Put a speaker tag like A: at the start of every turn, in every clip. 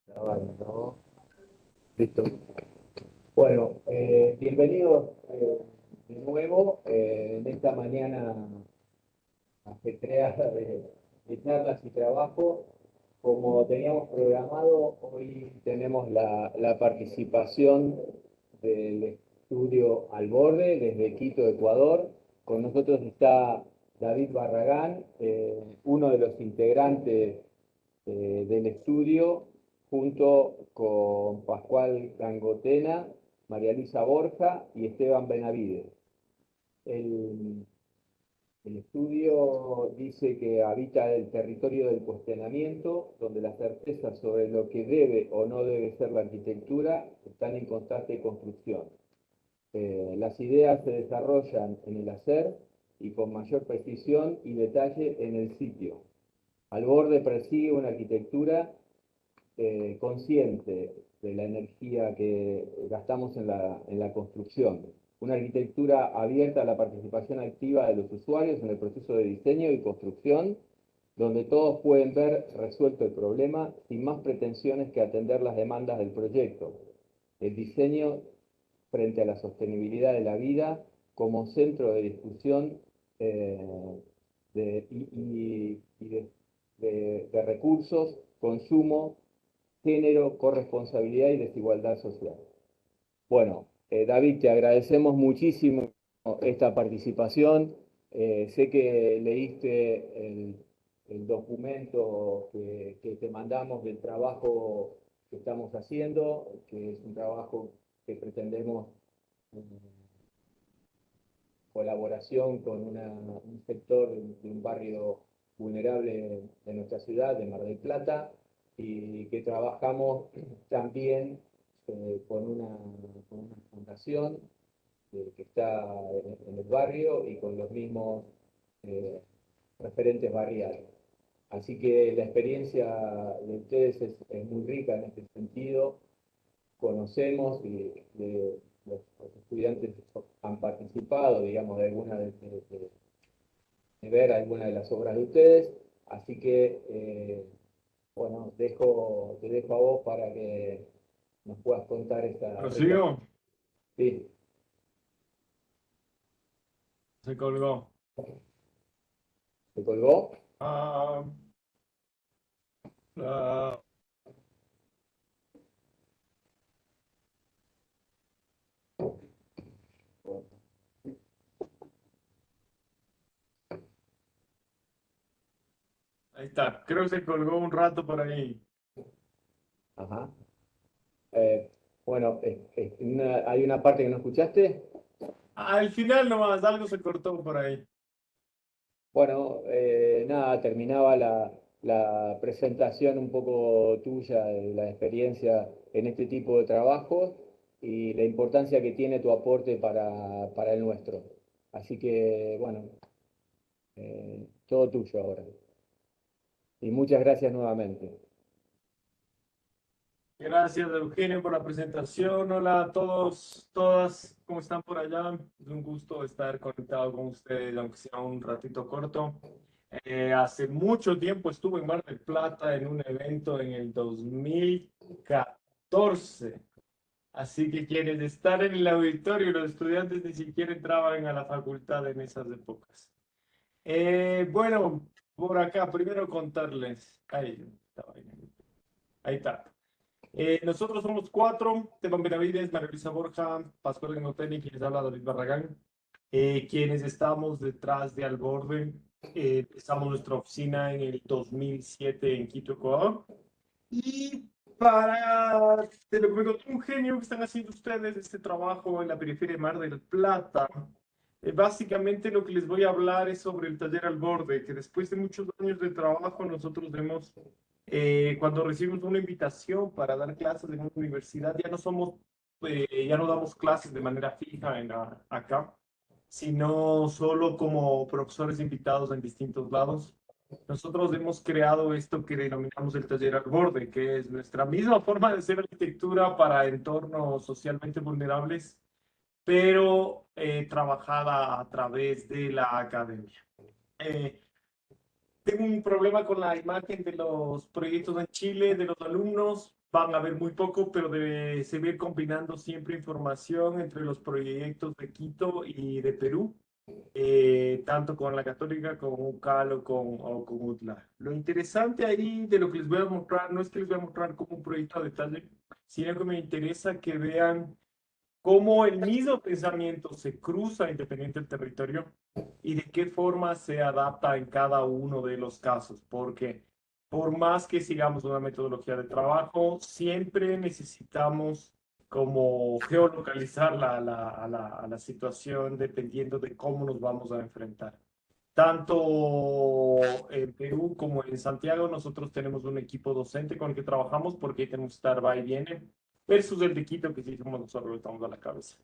A: Grabando. Listo. Bueno, bienvenidos de nuevo en esta mañana ajetreada de charlas y trabajo. Como teníamos programado, hoy tenemos la participación del estudio Al Borde desde Quito, Ecuador. Con nosotros está David Barragán, uno de los integrantes del estudio, junto con Pascual Gangotena, María Luisa Borja y Esteban Benavides. El, el estudio dice que habita el territorio del cuestionamiento, donde las certezas sobre lo que debe o no debe ser la arquitectura están en constante construcción. Las ideas se desarrollan en el hacer y con mayor precisión y detalle en el sitio. Al Borde persigue una arquitectura consciente de la energía que gastamos en la construcción. Una arquitectura abierta a la participación activa de los usuarios en el proceso de diseño y construcción, donde todos pueden ver resuelto el problema sin más pretensiones que atender las demandas del proyecto. El diseño frente a la sostenibilidad de la vida como centro de discusión eh, de recursos, consumo, género, corresponsabilidad y desigualdad social. Bueno, David, te agradecemos muchísimo esta participación. Sé que leíste el documento que te mandamos del trabajo que estamos haciendo, que es un trabajo que pretendemos colaboración con un sector de un barrio vulnerable de nuestra ciudad, de Mar del Plata, y que trabajamos también con una fundación que está en el barrio y con los mismos eh, referentes barriales. Así que la experiencia de ustedes es muy rica en este sentido. Conocemos y los estudiantes han participado, digamos, de alguna de ver alguna de las obras de ustedes. Así que, bueno, te dejo a vos para que nos puedas contar esta.
B: Prosigo,
A: Sí,
B: se colgó.
A: ¿te colgó?
B: Ah, ah, ahí está, creo que se colgó un rato por ahí.
A: Ajá. Eh, bueno, hay una parte que no escuchaste.
B: Al final nomás, algo se cortó por ahí.
A: Bueno, nada, terminaba la presentación un poco tuya de la experiencia en este tipo de trabajos y la importancia que tiene tu aporte para el nuestro. Así que, bueno, todo tuyo ahora. Y muchas gracias nuevamente.
B: Gracias, Eugenio, por la presentación. Hola a todos, todas, ¿cómo están por allá? Es un gusto estar conectado con ustedes, aunque sea un ratito corto. Hace mucho tiempo estuve en Mar del Plata en un evento en el 2014. Así que quienes están en el auditorio, los estudiantes ni siquiera entraban a la facultad en esas épocas. Bueno, por acá, primero contarles. Ahí está. Nosotros somos cuatro: Esteban Benavides, María Luisa Borja, Pascual Gengoteni, y quienes habla David Barragán, quienes estamos detrás de Alborde. Empezamos nuestra oficina en el 2007 en Quito, Ecuador. Y de lo que me contó un genio que están haciendo ustedes, este trabajo en la periferia de Mar del Plata, básicamente lo que les voy a hablar es sobre el taller Al Borde, que después de muchos años de trabajo nosotros vemos, cuando recibimos una invitación para dar clases en una universidad, ya no damos clases de manera fija acá, sino solo como profesores invitados en distintos lados. Nosotros hemos creado esto que denominamos el taller Al Borde, que es nuestra misma forma de hacer arquitectura para entornos socialmente vulnerables, pero trabajada a través de la academia. Eh, Tengo un problema con la imagen de los proyectos en Chile, de los alumnos. van a ver muy poco, pero se ve combinando siempre información entre los proyectos de Quito y de Perú, tanto con la Católica como UCAL o con UTLA. Lo interesante ahí de lo que les voy a mostrar, no es que les voy a mostrar como un proyecto a detalle, sino que me interesa que vean cómo el mismo pensamiento se cruza independiente del territorio y de qué forma se adapta en cada uno de los casos, porque por más que sigamos una metodología de trabajo, siempre necesitamos como geolocalizar a la situación dependiendo de cómo nos vamos a enfrentar. Tanto en Perú como en Santiago, nosotros tenemos un equipo docente con el que trabajamos porque tenemos que estar va y viene, versus el de Quito, que sí somos nosotros, estamos a la cabeza.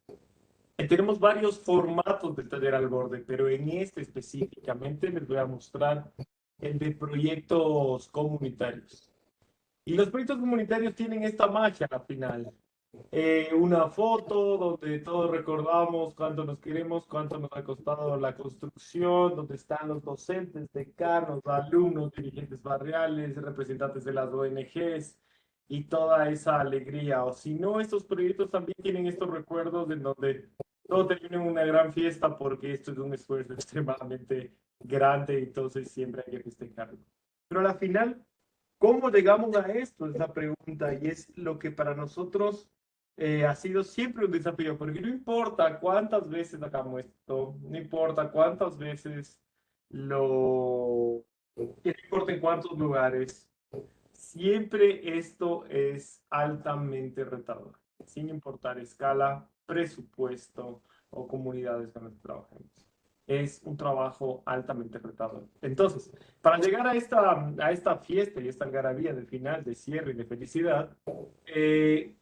B: Tenemos varios formatos de taller al borde, pero en este específicamente les voy a mostrar el de proyectos comunitarios. Y los proyectos comunitarios tienen esta magia al final. Una foto donde todos recordamos cuánto nos queremos, cuánto nos ha costado la construcción, donde están los docentes, decanos, alumnos, dirigentes barriales, representantes de las ONGs y toda esa alegría. O si no, estos proyectos también tienen estos recuerdos en donde todo termina en una gran fiesta porque esto es un esfuerzo extremadamente grande, entonces siempre hay que festejarlo. Pero al final, ¿cómo llegamos a esto? Es la pregunta y es lo que para nosotros ha sido siempre un desafío, porque no importa cuántas veces hagamos esto, no importa cuántas veces no importa en cuántos lugares, siempre esto es altamente retador, sin importar escala, presupuesto o comunidades con las que trabajemos. Es un trabajo altamente retador. Entonces, para llegar a esta fiesta y esta algarabía de final, de cierre y de felicidad, eh,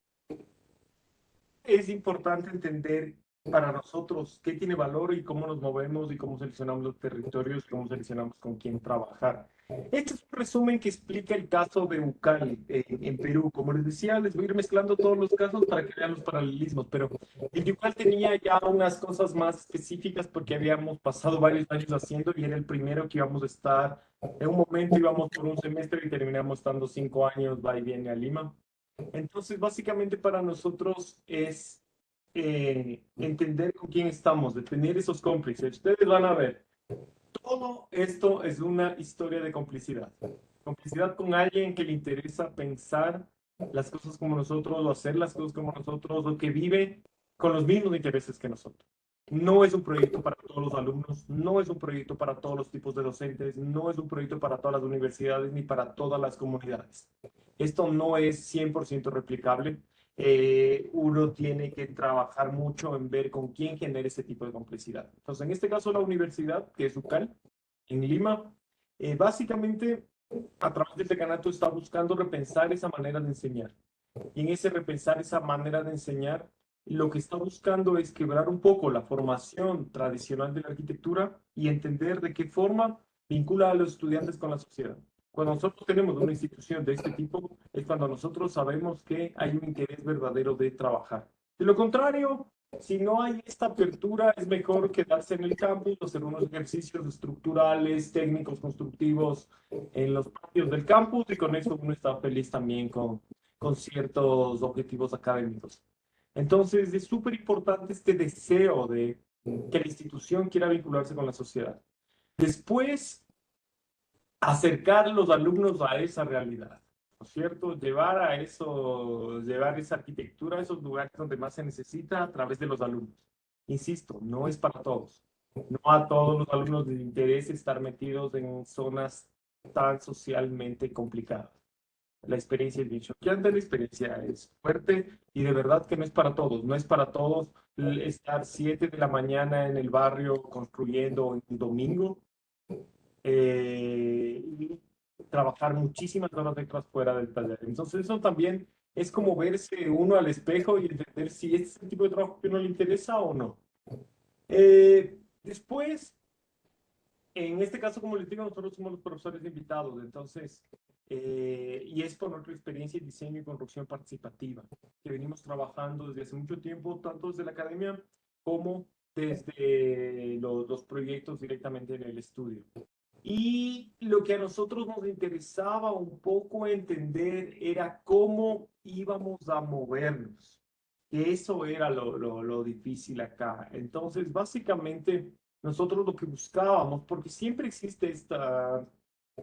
B: es importante entender para nosotros qué tiene valor y cómo nos movemos y cómo seleccionamos los territorios, cómo seleccionamos con quién trabajar. Este es un resumen que explica el caso de UCAL en Perú. Como les decía, les voy a ir mezclando todos los casos para que vean los paralelismos, pero el de UCAL tenía ya unas cosas más específicas porque habíamos pasado varios años haciendo y era el primero que íbamos a estar. En un momento íbamos por un semestre y terminamos estando 5 años, va y viene a Lima. Entonces, básicamente para nosotros es entender con quién estamos, de tener esos cómplices. Ustedes van a ver, todo esto es una historia de complicidad. Complicidad con alguien que le interesa pensar las cosas como nosotros, o hacer las cosas como nosotros, o que vive con los mismos intereses que nosotros. No es un proyecto para todos los alumnos, no es un proyecto para todos los tipos de docentes, no es un proyecto para todas las universidades ni para todas las comunidades. Esto no es 100% replicable. Uno tiene que trabajar mucho en ver con quién genera ese tipo de complicidad. Entonces, en este caso, la universidad, que es UCAL, en Lima, básicamente a través del decanato está buscando repensar esa manera de enseñar. Y en ese repensar esa manera de enseñar, lo que está buscando es quebrar un poco la formación tradicional de la arquitectura y entender de qué forma vincula a los estudiantes con la sociedad. Cuando nosotros tenemos una institución de este tipo, es cuando nosotros sabemos que hay un interés verdadero de trabajar. De lo contrario, si no hay esta apertura, es mejor quedarse en el campus, hacer unos ejercicios estructurales, técnicos, constructivos en los patios del campus y con eso uno está feliz también con ciertos objetivos académicos. Entonces, es súper importante este deseo de que la institución quiera vincularse con la sociedad. Después, acercar a los alumnos a esa realidad, ¿no es cierto? Llevar a eso, llevar esa arquitectura a esos lugares donde más se necesita a través de los alumnos. Insisto, no es para todos. No a todos los alumnos les interesa estar metidos en zonas tan socialmente complicadas. La experiencia es bien choqueante, la experiencia es fuerte y de verdad que no es para todos. No es para todos estar 7 de la mañana en el barrio construyendo un domingo y trabajar muchísimas horas extras fuera del taller. Entonces eso también es como verse uno al espejo y entender si es el tipo de trabajo que uno le interesa o no. Después, en este caso, como les digo, nosotros somos los profesores invitados, entonces, y es por nuestra experiencia en diseño y construcción participativa, que venimos trabajando desde hace mucho tiempo, tanto desde la academia como desde los proyectos directamente en el estudio. Y lo que a nosotros nos interesaba un poco entender era cómo íbamos a movernos. Que eso era lo difícil acá. Entonces, básicamente, nosotros lo que buscábamos, porque siempre existe esta,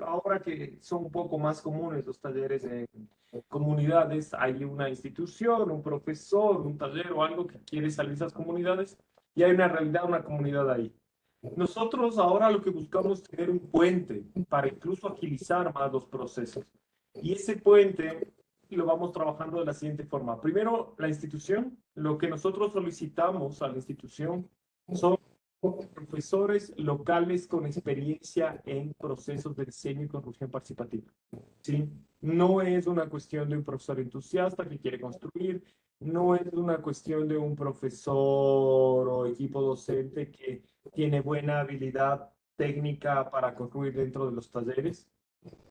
B: ahora que son un poco más comunes los talleres en comunidades, hay una institución, un profesor, un taller o algo que quiere salir de esas comunidades y hay una realidad, una comunidad ahí. Nosotros ahora lo que buscamos es tener un puente para incluso agilizar más los procesos. Y ese puente lo vamos trabajando de la siguiente forma. Primero, la institución. Lo que nosotros solicitamos a la institución son profesores locales con experiencia en procesos de diseño y construcción participativa. ¿Sí? No es una cuestión de un profesor entusiasta que quiere construir, no es una cuestión de un profesor o equipo docente que tiene buena habilidad técnica para construir dentro de los talleres.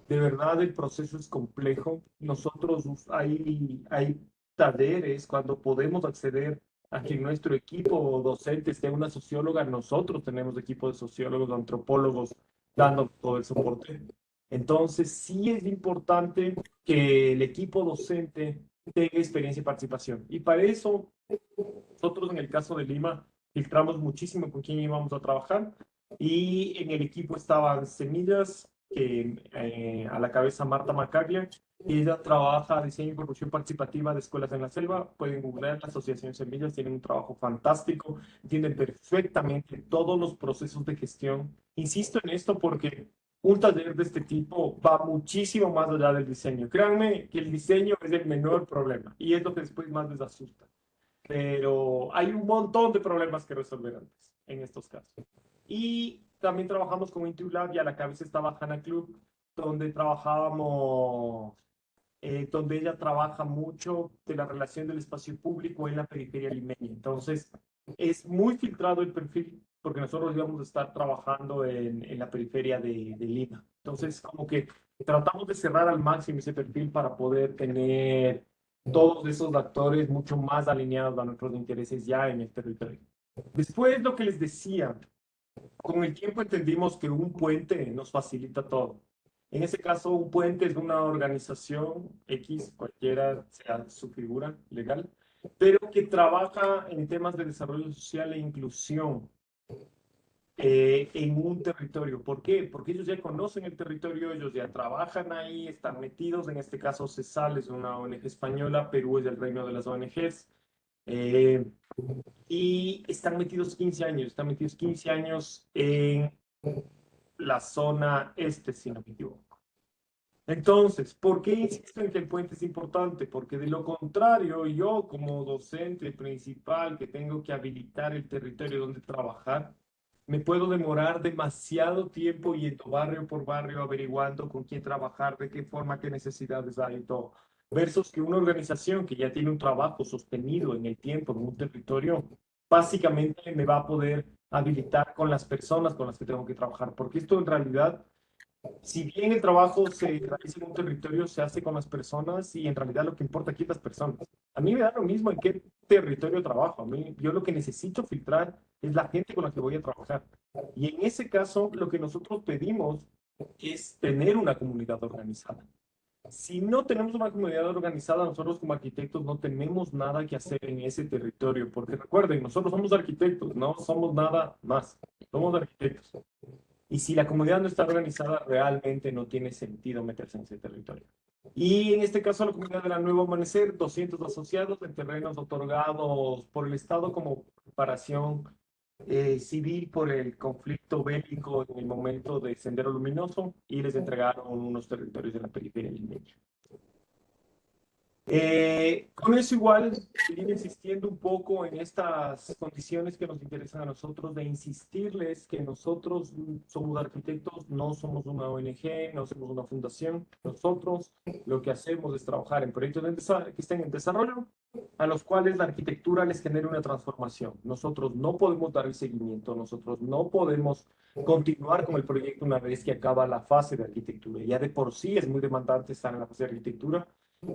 B: De verdad, el proceso es complejo. Nosotros hay talleres cuando podemos acceder a que nuestro equipo docente esté una socióloga. Nosotros tenemos equipo de sociólogos, antropólogos, dando todo el soporte. Entonces, sí es importante que el equipo docente tenga experiencia y participación. Y para eso, nosotros en el caso de Lima, filtramos muchísimo con quién íbamos a trabajar y en el equipo estaban Semillas, que a la cabeza Marta Macaglia, y ella trabaja diseño y producción participativa de escuelas en la selva. Pueden googlear la Asociación Semillas, tienen un trabajo fantástico, entienden perfectamente todos los procesos de gestión. Insisto en esto porque un taller de este tipo va muchísimo más allá del diseño. Créanme que el diseño es el menor problema y es lo que después más les asusta, pero hay un montón de problemas que resolver antes en estos casos. Y también trabajamos con Intuilab y a la cabeza estaba Hannah Club, donde trabajábamos, donde ella trabaja mucho de la relación del espacio público en la periferia limeña. Entonces, es muy filtrado el perfil porque nosotros íbamos a estar trabajando en la periferia de Lima. Entonces, como que tratamos de cerrar al máximo ese perfil para poder tener todos esos actores mucho más alineados a nuestros intereses ya en el territorio. Después, lo que les decía, con el tiempo entendimos que un puente nos facilita todo. En ese caso, un puente es una organización X, cualquiera sea su figura legal, pero que trabaja en temas de desarrollo social e inclusión en un territorio. ¿Por qué? Porque ellos ya conocen el territorio, ellos ya trabajan ahí, están metidos. En este caso, CESAL es una ONG española, Perú es el reino de las ONGs. eh, y están metidos 15 años en la zona este, si no me equivoco. Entonces, ¿por qué insisto en que el puente es importante? Porque de lo contrario, yo como docente principal que tengo que habilitar el territorio donde trabajar, me puedo demorar demasiado tiempo yendo barrio por barrio averiguando con quién trabajar, de qué forma, qué necesidades hay y todo. Versus que una organización que ya tiene un trabajo sostenido en el tiempo, en un territorio, básicamente me va a poder habilitar con las personas con las que tengo que trabajar. Porque esto en realidad, si bien el trabajo se realiza en un territorio, se hace con las personas y en realidad lo que importa aquí es las personas. A mí me da lo mismo en qué territorio trabajo. A mí, yo lo que necesito filtrar es la gente con la que voy a trabajar. Y en ese caso, lo que nosotros pedimos es tener una comunidad organizada. Si no tenemos una comunidad organizada, nosotros como arquitectos no tenemos nada que hacer en ese territorio, porque recuerden, nosotros somos arquitectos, no somos nada más, somos arquitectos. Y si la comunidad no está organizada, realmente no tiene sentido meterse en ese territorio. Y en este caso, la comunidad de la Nuevo Amanecer, 200 asociados en terrenos otorgados por el Estado como reparación civil por el conflicto bélico en el momento de Sendero Luminoso y les entregaron unos territorios de la periferia limeña. Con eso igual, seguir insistiendo un poco en estas condiciones que nos interesan a nosotros, de insistirles que nosotros somos arquitectos, no somos una ONG, no somos una fundación. Nosotros lo que hacemos es trabajar en proyectos que estén en desarrollo, a los cuales la arquitectura les genere una transformación. Nosotros no podemos dar el seguimiento, nosotros no podemos continuar con el proyecto una vez que acaba la fase de arquitectura. Ya de por sí es muy demandante estar en la fase de arquitectura.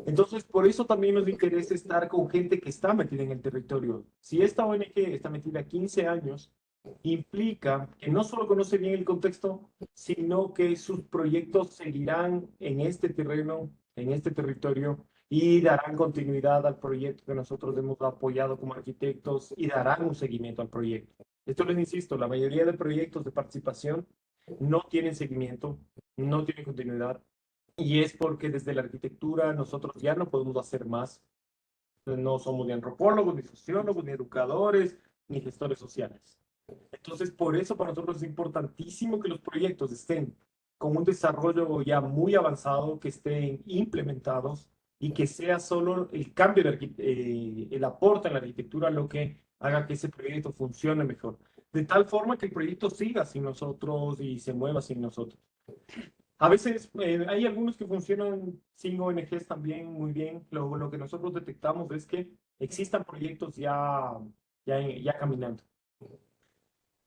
B: Entonces, por eso también nos interesa estar con gente que está metida en el territorio. Si esta ONG está metida 15 años, implica que no solo conoce bien el contexto, sino que sus proyectos seguirán en este terreno, en este territorio, y darán continuidad al proyecto que nosotros hemos apoyado como arquitectos y darán un seguimiento al proyecto. Esto les insisto, la mayoría de proyectos de participación no tienen seguimiento, no tienen continuidad, y es porque desde la arquitectura nosotros ya no podemos hacer más. No somos ni antropólogos, ni sociólogos, ni educadores, ni gestores sociales. Entonces, por eso para nosotros es importantísimo que los proyectos estén con un desarrollo ya muy avanzado, que estén implementados y que sea solo el cambio, el aporte en la arquitectura lo que haga que ese proyecto funcione mejor. De tal forma que el proyecto siga sin nosotros y se mueva sin nosotros. A veces hay algunos que funcionan sin ONGs también muy bien. Lo que nosotros detectamos es que existan proyectos ya caminando.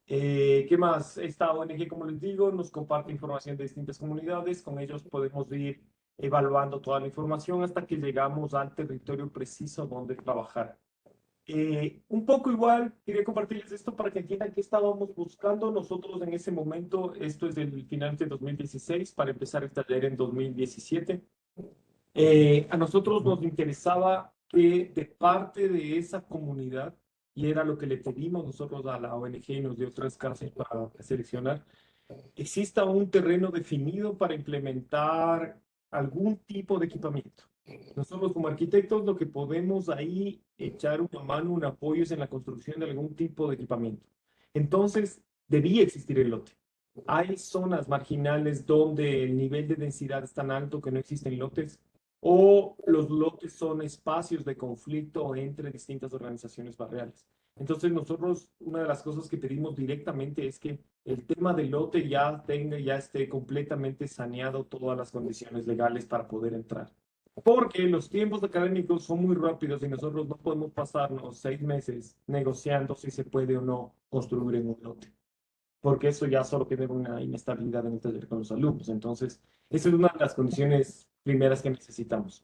B: ¿Qué más? Esta ONG, como les digo, nos comparte información de distintas comunidades. Con ellos podemos ir evaluando toda la información hasta que llegamos al territorio preciso donde trabajar. Un poco igual, quería compartirles esto para que entiendan qué estábamos buscando nosotros en ese momento. Esto es del final de 2016 para empezar el taller en 2017. A nosotros nos interesaba que de parte de esa comunidad, y era lo que le pedimos nosotros a la ONG y nos dio tres casos para seleccionar, exista un terreno definido para implementar algún tipo de equipamiento. Nosotros como arquitectos lo que podemos ahí echar una mano, un apoyo es en la construcción de algún tipo de equipamiento. Entonces, debía existir el lote. Hay zonas marginales donde el nivel de densidad es tan alto que no existen lotes, o los lotes son espacios de conflicto entre distintas organizaciones barriales. Entonces, nosotros, una de las cosas que pedimos directamente es que el tema del lote ya esté completamente saneado todas las condiciones legales para poder entrar. Porque los tiempos académicos son muy rápidos y nosotros no podemos pasarnos 6 meses negociando si se puede o no construir en un lote. Porque eso ya solo genera una inestabilidad en el taller con los alumnos. Entonces, esa es una de las condiciones primeras que necesitamos.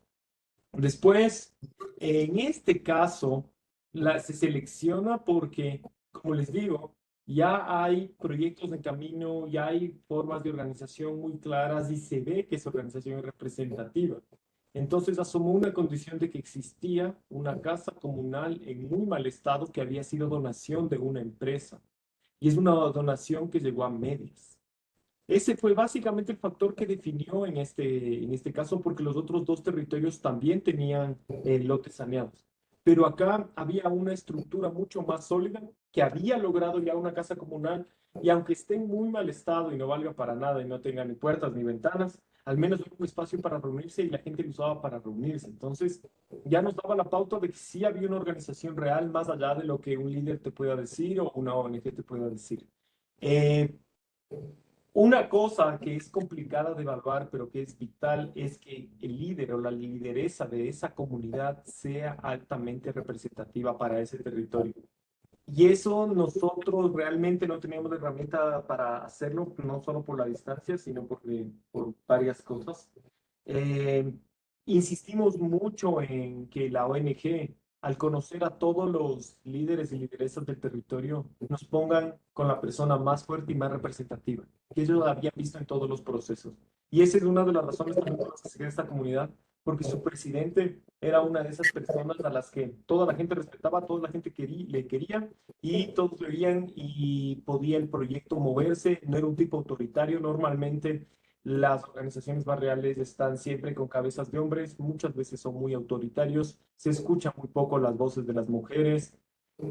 B: Después, en este caso, se selecciona porque, como les digo, ya hay proyectos en camino, ya hay formas de organización muy claras y se ve que esa organización es representativa. Entonces asomó una condición de que existía una casa comunal en muy mal estado que había sido donación de una empresa. Y es una donación que llegó a medias. Ese fue básicamente el factor que definió en este caso, porque los otros dos territorios también tenían lotes saneados. Pero acá había una estructura mucho más sólida que había logrado ya una casa comunal y aunque esté en muy mal estado y no valga para nada y no tenga ni puertas ni ventanas, al menos había un espacio para reunirse y la gente lo usaba para reunirse. Entonces ya nos daba la pauta de que sí había una organización real más allá de lo que un líder te pueda decir o una ONG te pueda decir. Eh, una cosa que es complicada de evaluar, pero que es vital, es que el líder o la lideresa de esa comunidad sea altamente representativa para ese territorio. Y eso nosotros realmente no teníamos la herramienta para hacerlo, no solo por la distancia, sino por varias cosas. Eh, Insistimos mucho en que la ONG, al conocer a todos los líderes y lideresas del territorio, nos pongan con la persona más fuerte y más representativa, que ellos habían visto en todos los procesos. Y esa es una de las razones también por las que se crea esta comunidad, porque su presidente era una de esas personas a las que toda la gente respetaba, toda la gente le quería y todos le veían y podía el proyecto moverse, no era un tipo autoritario. Normalmente las organizaciones barriales están siempre con cabezas de hombres, muchas veces son muy autoritarios, se escuchan muy poco las voces de las mujeres,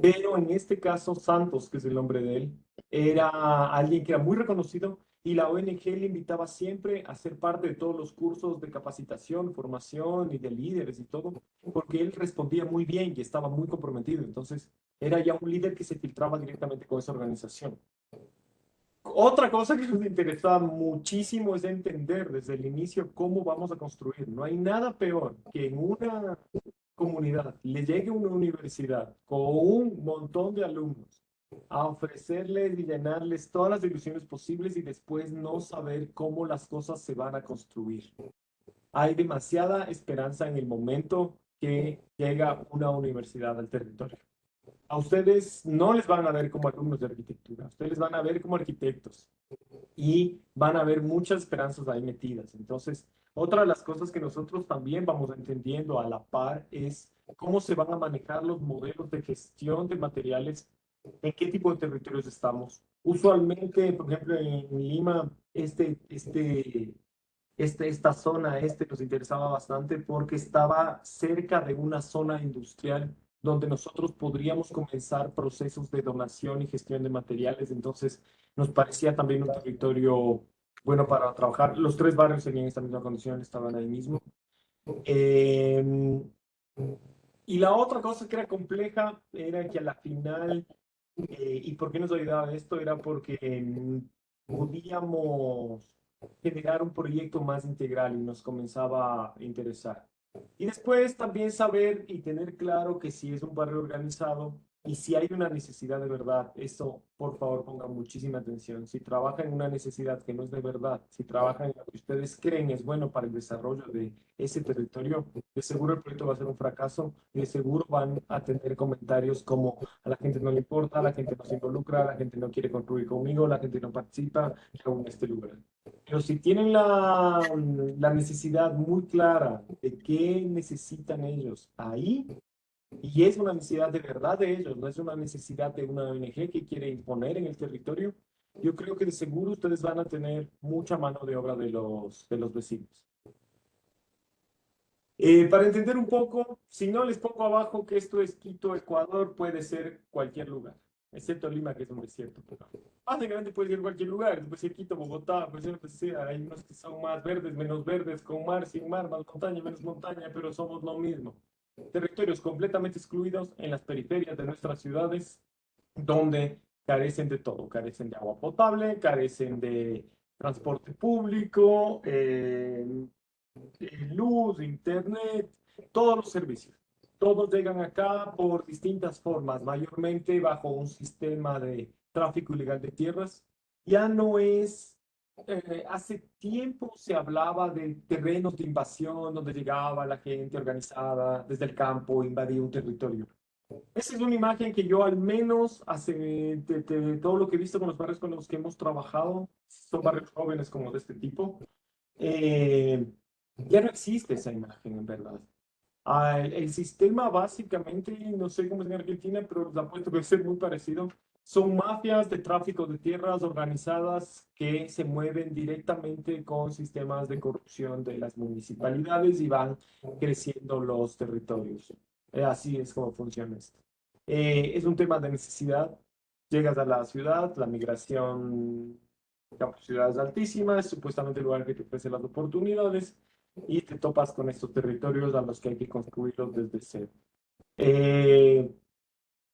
B: pero en este caso Santos, que es el nombre de él, era alguien que era muy reconocido y la ONG le invitaba siempre a ser parte de todos los cursos de capacitación, formación y de líderes y todo, porque él respondía muy bien y estaba muy comprometido. Entonces, era ya un líder que se filtraba directamente con esa organización. Otra cosa que nos interesa muchísimo es entender desde el inicio cómo vamos a construir. No hay nada peor que en una comunidad le llegue una universidad con un montón de alumnos a ofrecerles y llenarles todas las ilusiones posibles y después no saber cómo las cosas se van a construir. Hay demasiada esperanza en el momento que llega una universidad al territorio. A ustedes no les van a ver como alumnos de arquitectura, ustedes les van a ver como arquitectos y van a ver muchas esperanzas ahí metidas. Entonces, otra de las cosas que nosotros también vamos entendiendo a la par es cómo se van a manejar los modelos de gestión de materiales, en qué tipo de territorios estamos. Usualmente, por ejemplo, en Lima, esta zona nos interesaba bastante porque estaba cerca de una zona industrial donde nosotros podríamos comenzar procesos de donación y gestión de materiales. Entonces, nos parecía también un territorio bueno para trabajar. Los tres barrios tenían esta misma condición, estaban ahí mismo. Eh, y la otra cosa que era compleja era que a la final, ¿y por qué nos ayudaba esto? Era porque podíamos generar un proyecto más integral y nos comenzaba a interesar. Y después también saber y tener claro que si es un barrio organizado y si hay una necesidad de verdad, eso por favor pongan muchísima atención. Si trabajan en una necesidad que no es de verdad, si trabajan en lo que ustedes creen es bueno para el desarrollo de ese territorio, de seguro el proyecto va a ser un fracaso y de seguro van a tener comentarios como a la gente no le importa, a la gente no se involucra, a la gente no quiere construir conmigo, la gente no participa en este lugar. Pero si tienen la necesidad muy clara de qué necesitan ellos ahí, y es una necesidad de verdad de ellos, no es una necesidad de una ONG que quiere imponer en el territorio, yo creo que de seguro ustedes van a tener mucha mano de obra de los vecinos. Para entender un poco, si no les pongo abajo que esto es Quito, Ecuador, puede ser cualquier lugar, excepto Lima, que es un desierto. Pero básicamente puede ser cualquier lugar, puede ser Quito, Bogotá, puede ser lo que sea. Hay unos que son más verdes, menos verdes, con mar, sin mar, más montaña, menos montaña, pero somos lo mismo. Territorios completamente excluidos en las periferias de nuestras ciudades, donde carecen de todo, carecen de agua potable, carecen de transporte público, luz, internet, todos los servicios. Todos llegan acá por distintas formas, mayormente bajo un sistema de tráfico ilegal de tierras. Ya no es, hace tiempo se hablaba de terrenos de invasión donde llegaba la gente organizada desde el campo, invadía un territorio. Esa es una imagen que yo al menos hace de todo lo que he visto con los barrios con los que hemos trabajado, son barrios jóvenes como de este tipo, eh, ya no existe esa imagen en verdad. El sistema básicamente, no sé cómo es en Argentina, pero les apuesto que debe ser muy parecido. Son mafias de tráfico de tierras organizadas que se mueven directamente con sistemas de corrupción de las municipalidades y van creciendo los territorios. Así es como funciona esto. Es un tema de necesidad. Llegas a la ciudad, la migración ciudades altísimas, supuestamente el lugar que te ofrece las oportunidades, y te topas con estos territorios a los que hay que construirlos desde cero. Eh,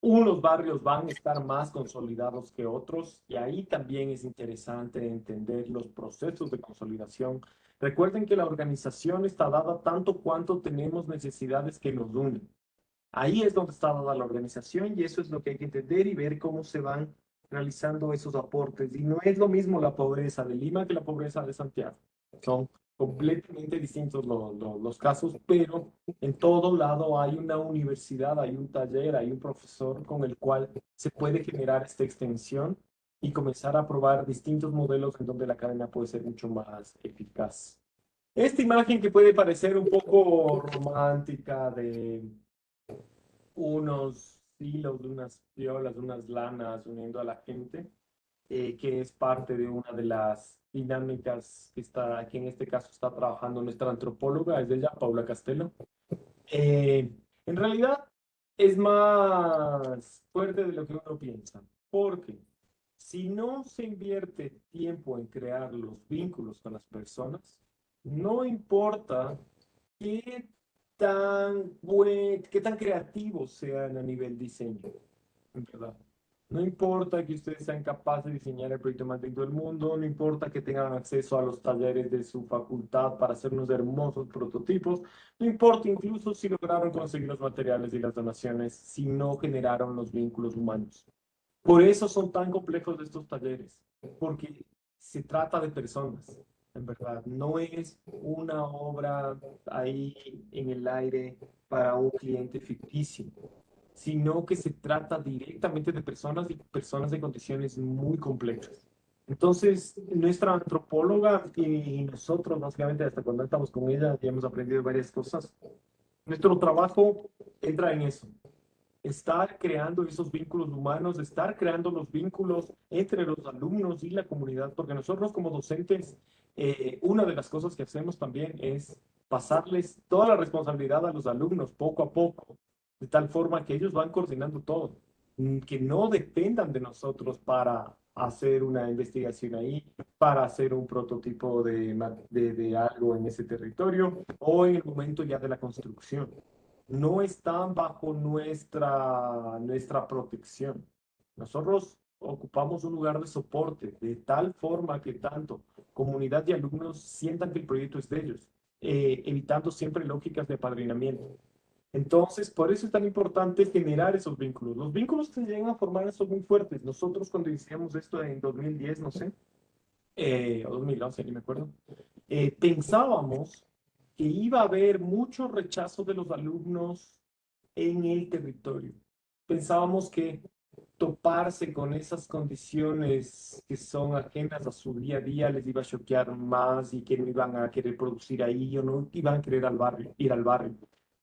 B: Unos barrios van a estar más consolidados que otros y ahí también es interesante entender los procesos de consolidación. Recuerden que la organización está dada tanto cuanto tenemos necesidades que nos unen. Ahí es donde está dada la organización y eso es lo que hay que entender y ver cómo se van realizando esos aportes. Y no es lo mismo la pobreza de Lima que la pobreza de Santiago. Son completamente distintos los casos, pero en todo lado hay una universidad, hay un taller, hay un profesor con el cual se puede generar esta extensión y comenzar a probar distintos modelos en donde la cadena puede ser mucho más eficaz. Esta imagen que puede parecer un poco romántica de unos hilos, unas piolas, unas lanas uniendo a la gente, que es parte de una de las dinámicas que está, que en este caso está trabajando nuestra antropóloga, es ella, Paula Castelo. En realidad es más fuerte de lo que uno piensa, porque si no se invierte tiempo en crear los vínculos con las personas, no importa qué qué tan creativos sean a nivel diseño, en verdad. No importa que ustedes sean capaces de diseñar el proyecto más lindo del mundo, no importa que tengan acceso a los talleres de su facultad para hacer unos hermosos prototipos, no importa incluso si lograron conseguir los materiales y las donaciones, si no generaron los vínculos humanos. Por eso son tan complejos estos talleres, porque se trata de personas, en verdad. No es una obra ahí en el aire para un cliente ficticio. sino que se trata directamente de personas y personas de condiciones muy complejas. Entonces, nuestra antropóloga y nosotros, básicamente, hasta cuando estamos con ella, ya hemos aprendido varias cosas. Nuestro trabajo entra en eso, estar creando esos vínculos humanos, estar creando los vínculos entre los alumnos y la comunidad, porque nosotros como docentes, una de las cosas que hacemos también es pasarles toda la responsabilidad a los alumnos poco a poco, de tal forma que ellos van coordinando todo, que no dependan de nosotros para hacer una investigación ahí, para hacer un prototipo de algo en ese territorio o en el momento ya de la construcción, no están bajo nuestra protección. Nosotros ocupamos un lugar de soporte de tal forma que tanto comunidad y alumnos sientan que el proyecto es de ellos, evitando siempre lógicas de apadrinamiento. Entonces, por eso es tan importante generar esos vínculos. Los vínculos que se llegan a formar son muy fuertes. Nosotros cuando iniciamos esto en 2010, no sé, o 2011, ni me acuerdo, pensábamos que iba a haber mucho rechazo de los alumnos en el territorio. Pensábamos que toparse con esas condiciones que son ajenas a su día a día les iba a choquear más y que no iban a querer producir ahí o no iban a querer ir al barrio.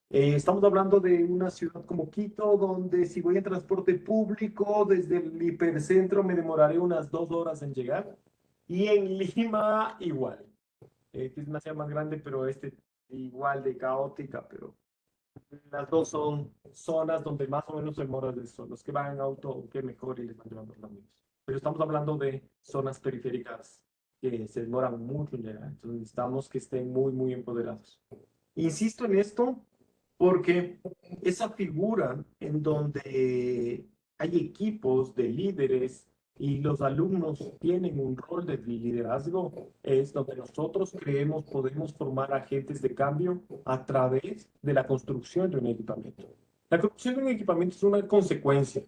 B: Estamos hablando de una ciudad como Quito, donde si voy en transporte público desde el hipercentro me demoraré unas 2 horas en llegar. Y en Lima igual, que es una ciudad más grande, pero igual de caótica, pero las dos son zonas donde más o menos se demoran de eso. Los que van en auto, qué mejor y les van llevando los amigos. Pero estamos hablando de zonas periféricas que se demoran mucho en llegar. Entonces necesitamos que estén muy, muy empoderados. Insisto en esto porque esa figura en donde hay equipos de líderes y los alumnos tienen un rol de liderazgo, es donde nosotros creemos podemos formar agentes de cambio a través de la construcción de un equipamiento. La construcción de un equipamiento es una consecuencia.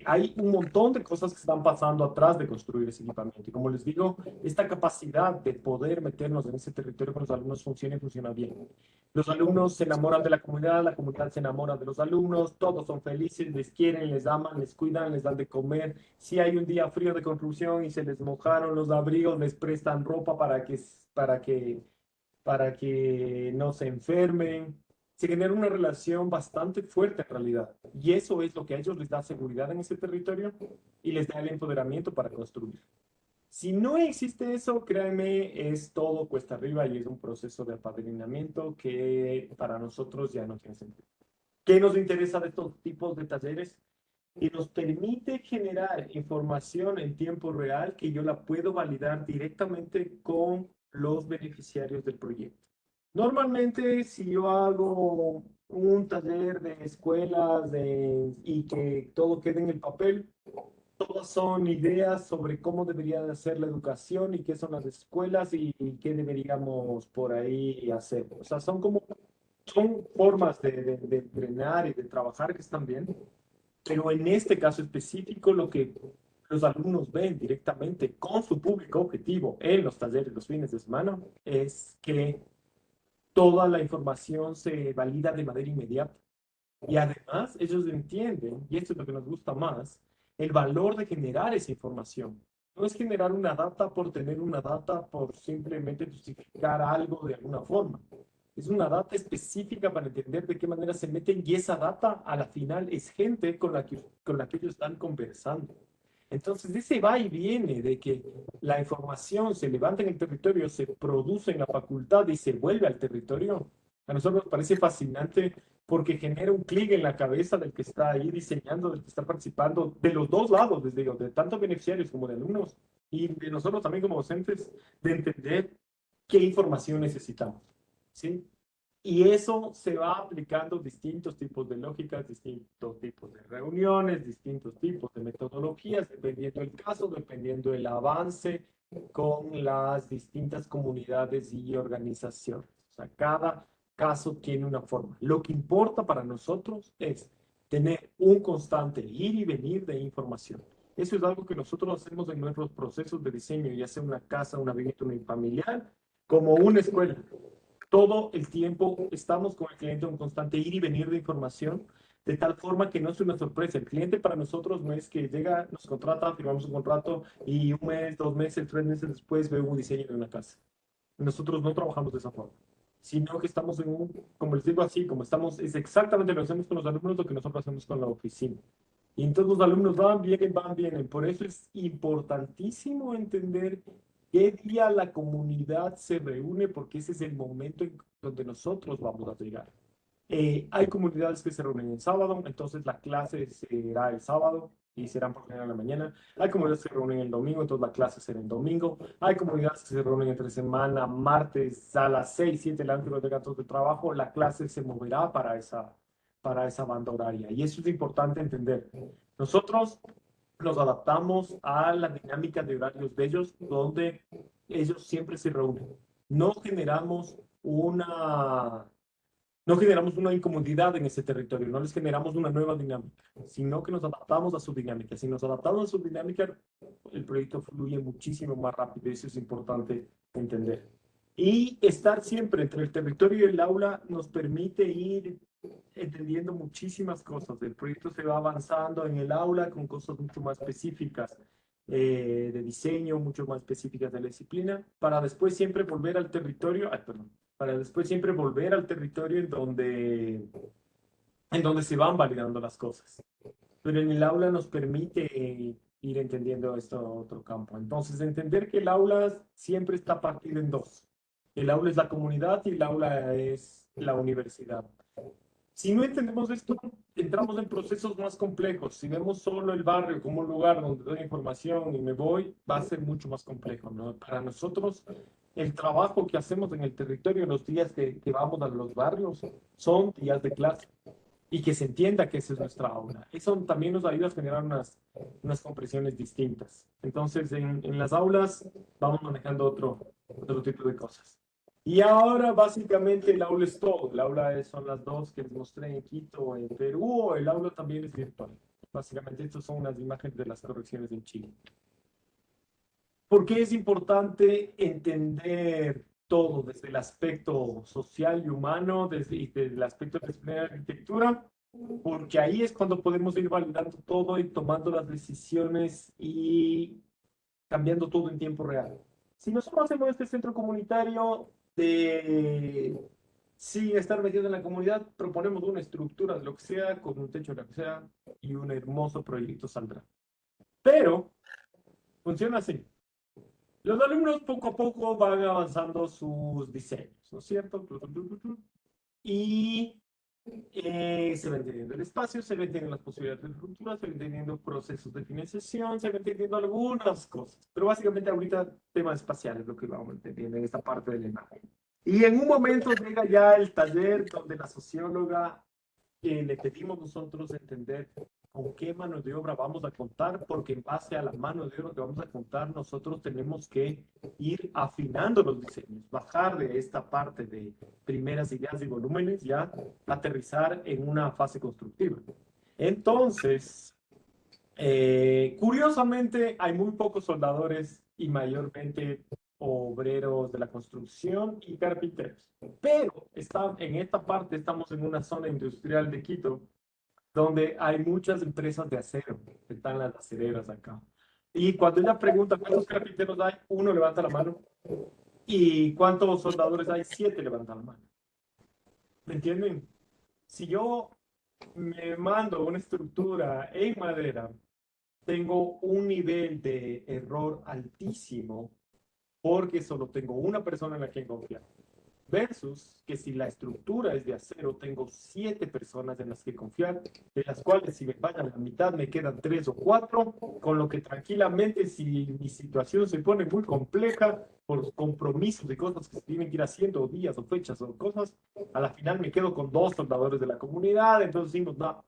B: Hay un montón de cosas que están pasando atrás de construir ese equipamiento. Y como les digo, esta capacidad de poder meternos en ese territorio con los alumnos funciona y funciona bien. Los alumnos se enamoran de la comunidad se enamora de los alumnos, todos son felices, les quieren, les aman, les cuidan, les dan de comer. Si hay un día frío de construcción y se les mojaron los abrigos, les prestan ropa para que no se enfermen. Se genera una relación bastante fuerte en realidad. Y eso es lo que a ellos les da seguridad en ese territorio y les da el empoderamiento para construir. Si no existe eso, créanme, es todo cuesta arriba y es un proceso de apadrinamiento que para nosotros ya no tiene sentido. ¿Qué nos interesa de estos tipos de talleres? Y nos permite generar información en tiempo real que yo la puedo validar directamente con los beneficiarios del proyecto. Normalmente, si yo hago un taller de escuelas y que todo quede en el papel, todas son ideas sobre cómo debería de ser la educación y qué son las escuelas y qué deberíamos por ahí hacer. O sea, son formas de entrenar y de trabajar que están bien, pero en este caso específico, lo que los alumnos ven directamente con su público objetivo en los talleres los fines de semana es que toda la información se valida de manera inmediata. Y además ellos entienden, y esto es lo que nos gusta más, el valor de generar esa información. No es generar una data por tener una data, por simplemente justificar algo de alguna forma. Es una data específica para entender de qué manera se meten y esa data a la final es gente con la que ellos están conversando. Entonces, ese va y viene de que la información se levanta en el territorio, se produce en la facultad y se vuelve al territorio, a nosotros nos parece fascinante porque genera un clic en la cabeza del que está ahí diseñando, del que está participando, de los dos lados, les digo, de tanto beneficiarios como de alumnos y de nosotros también como docentes, de entender qué información necesitamos, ¿sí? Y eso se va aplicando distintos tipos de lógicas, distintos tipos de reuniones, distintos tipos de metodologías, dependiendo del caso, dependiendo del avance con las distintas comunidades y organizaciones. O sea, cada caso tiene una forma. Lo que importa para nosotros es tener un constante ir y venir de información. Eso es algo que nosotros hacemos en nuestros procesos de diseño, ya sea una casa, una vivienda unifamiliar, como una escuela. Todo el tiempo estamos con el cliente en un constante ir y venir de información de tal forma que no es una sorpresa. El cliente para nosotros no es que llega, nos contrata, firmamos un contrato y un mes, 2 meses, 3 meses después ve un diseño de una casa. Nosotros no trabajamos de esa forma, sino que estamos en un, como les digo así, como estamos, es exactamente lo que hacemos con los alumnos, lo que nosotros hacemos con la oficina. Y entonces los alumnos van, vienen, van, vienen. Por eso es importantísimo entender qué día la comunidad se reúne, porque ese es el momento en donde nosotros vamos a llegar. Hay comunidades que se reúnen el sábado, entonces la clase será el sábado y serán por general en la mañana. Hay comunidades que se reúnen el domingo, entonces la clase será el domingo. Hay comunidades que se reúnen entre semana, martes a las 6, 7 de la noche, cuando tengan todo el trabajo, la clase se moverá para esa banda horaria. Y eso es importante entender. Nosotros nos adaptamos a la dinámica de horarios de ellos, donde ellos siempre se reúnen. No generamos una no generamos una incomodidad en ese territorio, no les generamos una nueva dinámica, sino que nos adaptamos a su dinámica. Si nos adaptamos a su dinámica, el proyecto fluye muchísimo más rápido y eso es importante entender. Y estar siempre entre el territorio y el aula nos permite ir entendiendo muchísimas cosas. El proyecto se va avanzando en el aula con cosas mucho más específicas de diseño, mucho más específicas de la disciplina, para después siempre volver al territorio, para después siempre volver al territorio en donde se van validando las cosas. Pero en el aula nos permite ir entendiendo esto a otro campo. Entonces, entender que el aula siempre está partido en dos. El aula es la comunidad y el aula es la universidad. Si no entendemos esto, entramos en procesos más complejos. Si vemos solo el barrio como un lugar donde doy información y me voy, va a ser mucho más complejo, ¿no? Para nosotros, el trabajo que hacemos en el territorio, los días que vamos a los barrios, son días de clase. Y que se entienda que esa es nuestra aula. Eso también nos ayuda a generar unas compresiones distintas. Entonces, en las aulas vamos manejando otro tipo de cosas. Y ahora, básicamente, el aula es todo. El aula son las dos que les mostré en Quito, en Perú, o el aula también es virtual. Básicamente, estas son unas imágenes de las correcciones en Chile. ¿Por qué es importante entender todo desde el aspecto social y humano, desde el aspecto de la arquitectura? Porque ahí es cuando podemos ir validando todo y tomando las decisiones y cambiando todo en tiempo real. Si nosotros hacemos este centro comunitario de, sin estar metido en la comunidad, proponemos una estructura de lo que sea, con un techo de lo que sea, y un hermoso proyecto saldrá. Pero funciona así. Los alumnos poco a poco van avanzando sus diseños, ¿no es cierto? Y se va entendiendo el espacio, se va entendiendo las posibilidades de estructura, se va entendiendo procesos de financiación, se va entendiendo algunas cosas. Pero básicamente ahorita temas espaciales es lo que vamos entendiendo en esta parte de la imagen. Y en un momento llega ya el taller donde la socióloga le pedimos nosotros entender con qué mano de obra vamos a contar, porque en base a la mano de obra que vamos a contar, nosotros tenemos que ir afinando los diseños, bajar de esta parte de primeras ideas y volúmenes, ya aterrizar en una fase constructiva. Entonces, curiosamente, hay muy pocos soldadores y mayormente obreros de la construcción y carpinteros. Pero en esta parte estamos en una zona industrial de Quito donde hay muchas empresas de acero. Están las acereras acá. Y cuando ella pregunta cuántos carpinteros hay, uno levanta la mano. ¿Y cuántos soldadores hay? 7 levantan la mano. ¿Me entienden? Si yo me mando una estructura en madera, tengo un nivel de error altísimo porque solo tengo una persona en la que confiar. Versus que si la estructura es de acero, tengo 7 personas en las que confiar, de las cuales si me vayan a la mitad me quedan 3 o 4, con lo que tranquilamente si mi situación se pone muy compleja por compromisos de cosas que se tienen que ir haciendo, o días o fechas o cosas, a la final me quedo con 2 soldadores de la comunidad, entonces decimos, no,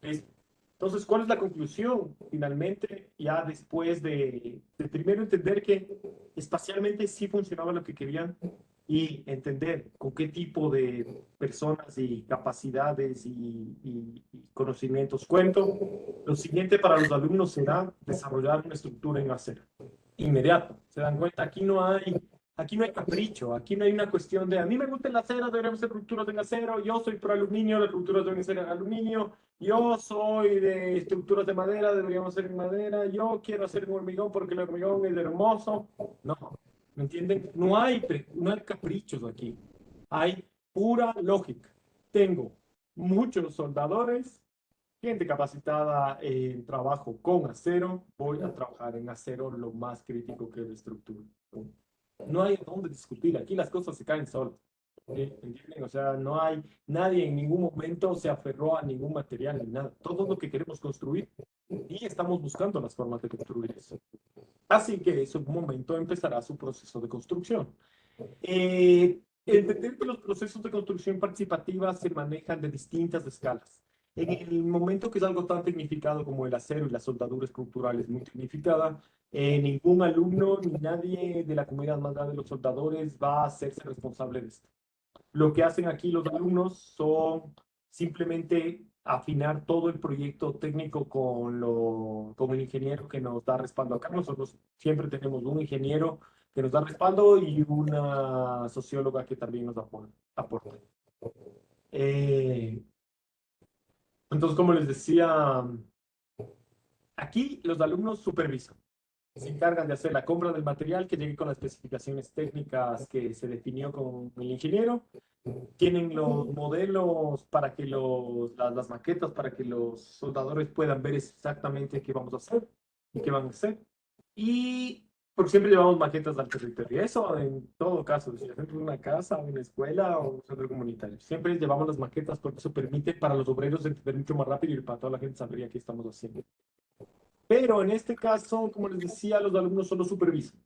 B: entonces, ¿cuál es la conclusión? Finalmente, ya después de primero entender que espacialmente sí funcionaba lo que querían y entender con qué tipo de personas y capacidades y conocimientos cuento, lo siguiente para los alumnos será desarrollar una estructura en acero. Inmediato. Se dan cuenta, aquí no hay Aquí no hay capricho, aquí no hay una cuestión de a mí me gusta el acero, deberíamos hacer estructuras en acero, yo soy pro aluminio, las estructuras deben ser en aluminio, yo soy de estructuras de madera, deberíamos ser en madera, yo quiero hacer en hormigón porque el hormigón es hermoso. No, ¿me entienden? No hay caprichos aquí, hay pura lógica. Tengo muchos soldadores, gente capacitada en trabajo con acero, voy a trabajar en acero lo más crítico que es la estructura. No hay dónde discutir, aquí las cosas se caen solas. ¿Sí? ¿Entienden? O sea, no hay, nadie en ningún momento se aferró a ningún material ni nada. Todo lo que queremos construir y estamos buscando las formas de construir eso. Así que en su momento empezará su proceso de construcción. Entender que los procesos de construcción participativa se manejan de distintas escalas. En el momento que es algo tan tecnificado como el acero y la soldadura estructural es muy tecnificada, ningún alumno ni nadie de la comunidad más grande de los soldadores va a hacerse responsable de esto. Lo que hacen aquí los alumnos son simplemente afinar todo el proyecto técnico con el ingeniero que nos da respaldo acá. Nosotros siempre tenemos un ingeniero que nos da respaldo y una socióloga que también nos aporta. Eh, entonces, como les decía, aquí los alumnos supervisan. Se encargan de hacer la compra del material que llegue con las especificaciones técnicas que se definió con el ingeniero. Tienen los modelos para que las maquetas para que los soldadores puedan ver exactamente qué vamos a hacer y qué van a hacer. Y porque siempre llevamos maquetas al territorio. Eso en todo caso, si es una casa, una escuela o un centro comunitario. Siempre llevamos las maquetas porque eso permite para los obreros entender mucho más rápido y para toda la gente saber qué estamos haciendo. Pero en este caso, como les decía, los alumnos solo supervisan.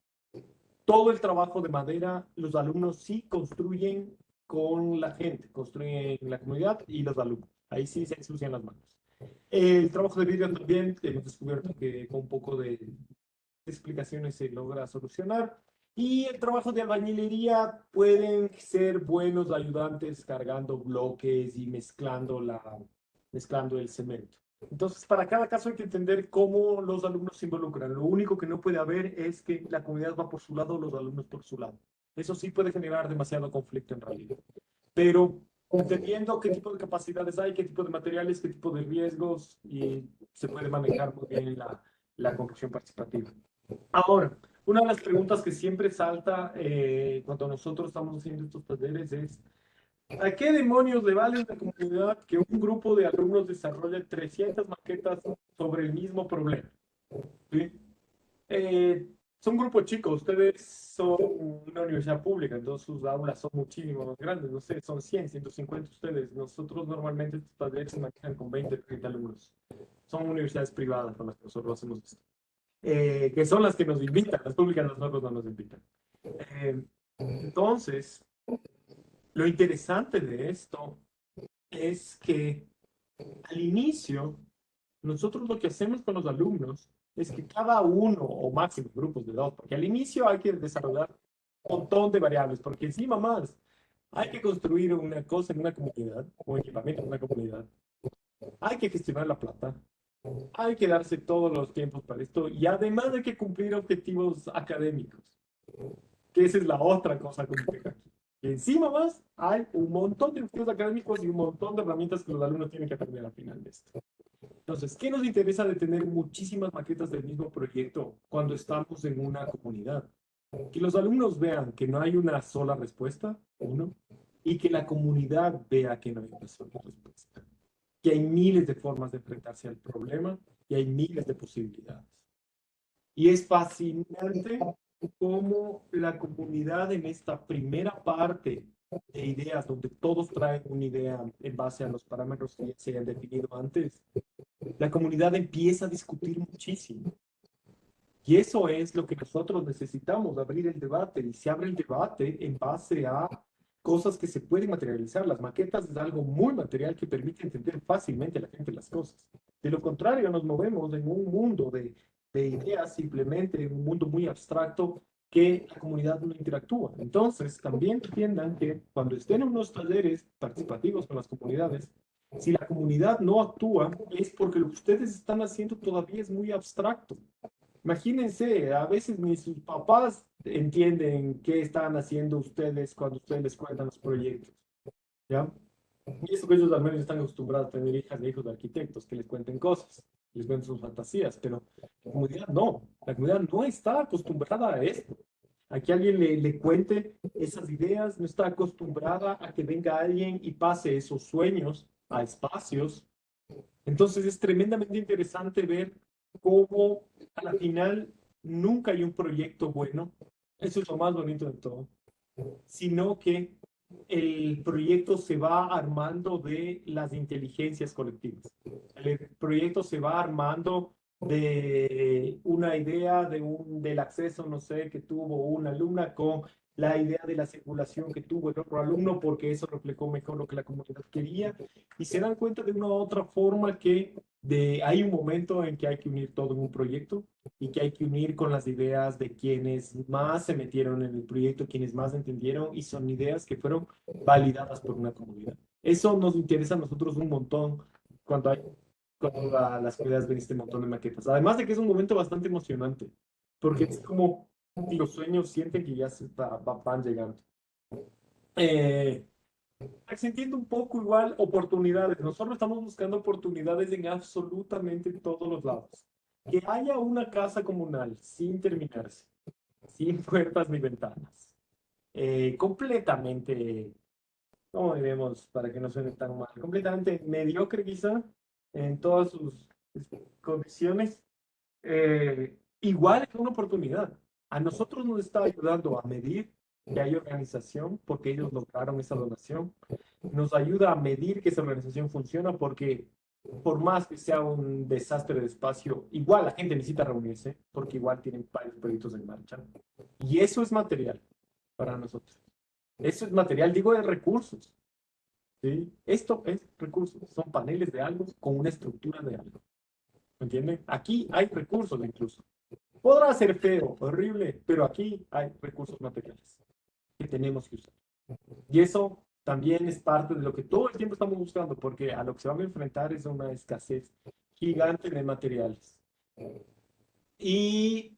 B: Todo el trabajo de madera, los alumnos sí construyen con la gente, construyen la comunidad y los alumnos. Ahí sí se ensucian las manos. El trabajo de vidrio también hemos descubierto que con un poco de explicaciones se logra solucionar. Y el trabajo de albañilería pueden ser buenos ayudantes cargando bloques y mezclando el cemento. Entonces, para cada caso hay que entender cómo los alumnos se involucran. Lo único que no puede haber es que la comunidad va por su lado, los alumnos por su lado. Eso sí puede generar demasiado conflicto en realidad. Pero entendiendo qué tipo de capacidades hay, qué tipo de materiales, qué tipo de riesgos, y se puede manejar muy bien la construcción participativa. Ahora, una de las preguntas que siempre salta cuando nosotros estamos haciendo estos talleres es, ¿a qué demonios le vale a la comunidad que un grupo de alumnos desarrolle 300 maquetas sobre el mismo problema? ¿Sí? Son grupos chicos, ustedes son una universidad pública, entonces sus aulas son muchísimo más grandes, no sé, son 100, 150 ustedes. Nosotros normalmente estos talleres se manejan con 20, 30 alumnos. Son universidades privadas con las que nosotros hacemos esto. Que son las que nos invitan, las públicas nosotros no nos invitan. Entonces, lo interesante de esto es que al inicio, nosotros lo que hacemos con los alumnos es que cada uno, o máximo grupos de dos, porque al inicio hay que desarrollar un montón de variables, porque encima más, hay que construir una cosa en una comunidad, o equipamiento en una comunidad, hay que gestionar la plata, hay que darse todos los tiempos para esto, y además hay que cumplir objetivos académicos, que esa es la otra cosa compleja aquí. Y encima más, hay un montón de objetivos académicos y un montón de herramientas que los alumnos tienen que aprender al final de esto. Entonces, ¿qué nos interesa de tener muchísimas maquetas del mismo proyecto cuando estamos en una comunidad? Que los alumnos vean que no hay una sola respuesta, uno, y que la comunidad vea que no hay una sola respuesta. Que hay miles de formas de enfrentarse al problema y hay miles de posibilidades. Y es fascinante cómo la comunidad en esta primera parte de ideas, donde todos traen una idea en base a los parámetros que ya se han definido antes, la comunidad empieza a discutir muchísimo. Y eso es lo que nosotros necesitamos, abrir el debate. Y se abre el debate en base a cosas que se pueden materializar. Las maquetas es algo muy material que permite entender fácilmente a la gente las cosas. De lo contrario, nos movemos en un mundo de ideas, simplemente en un mundo muy abstracto que la comunidad no interactúa. Entonces, también entiendan que cuando estén en unos talleres participativos con las comunidades, si la comunidad no actúa, es porque lo que ustedes están haciendo todavía es muy abstracto. Imagínense, a veces ni sus papás entienden qué están haciendo ustedes cuando ustedes les cuentan los proyectos, ¿ya? Y eso que ellos al menos están acostumbrados a tener hijas e hijos de arquitectos que les cuenten cosas, les cuenten sus fantasías, pero la comunidad no, la comunidad no está acostumbrada a esto, a que alguien le cuente esas ideas, no está acostumbrada a que venga alguien y pase esos sueños a espacios. Entonces es tremendamente interesante ver cómo a la final nunca hay un proyecto bueno, eso es lo más bonito de todo, sino que el proyecto se va armando de las inteligencias colectivas. El proyecto se va armando de una idea del acceso, no sé, que tuvo una alumna con la idea de la circulación que tuvo el otro alumno, porque eso reflejó mejor lo que la comunidad quería, y se dan cuenta de una u otra forma que hay un momento en que hay que unir todo en un proyecto y que hay que unir con las ideas de quienes más se metieron en el proyecto, quienes más entendieron y son ideas que fueron validadas por una comunidad. Eso nos interesa a nosotros un montón cuando hay, cuando las comunidades ven este montón de maquetas. Además de que es un momento bastante emocionante, porque es como los sueños sienten que ya van llegando. Eh, Se entiende un poco igual oportunidades. Nosotros estamos buscando oportunidades en absolutamente todos los lados. Que haya una casa comunal sin terminarse, sin puertas ni ventanas, completamente, ¿cómo diremos para que no suene tan mal? Completamente mediocre quizá en todas sus condiciones. Igual es una oportunidad. A nosotros nos está ayudando a medir que hay organización porque ellos lograron esa donación. Nos ayuda a medir que esa organización funciona porque por más que sea un desastre de espacio, igual la gente necesita reunirse porque igual tienen varios proyectos en marcha. Y eso es material para nosotros. Eso es material, digo, de recursos. ¿Sí? Esto es recursos. Son paneles de algo con una estructura de algo. ¿Me entienden? Aquí hay recursos incluso. Podrá ser feo, horrible, pero aquí hay recursos materiales que tenemos que usar. Y eso también es parte de lo que todo el tiempo estamos buscando, porque a lo que se van a enfrentar es una escasez gigante de materiales. Y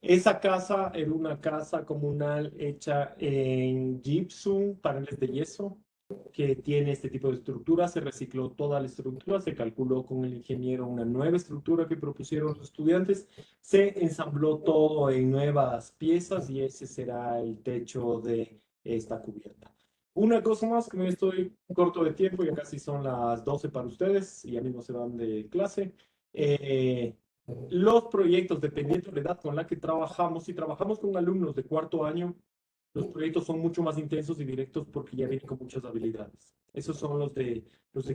B: esa casa era una casa comunal hecha en gypsum, paneles de yeso, que tiene este tipo de estructura. Se recicló toda la estructura, se calculó con el ingeniero una nueva estructura que propusieron los estudiantes, se ensambló todo en nuevas piezas y ese será el techo de esta cubierta. Una cosa más, que me estoy corto de tiempo, ya casi son las 12 para ustedes y ya mismo se van de clase. Los proyectos, dependiendo de la edad con la que trabajamos, si trabajamos con alumnos de cuarto año, los proyectos son mucho más intensos y directos porque ya vienen con muchas habilidades. Esos son los de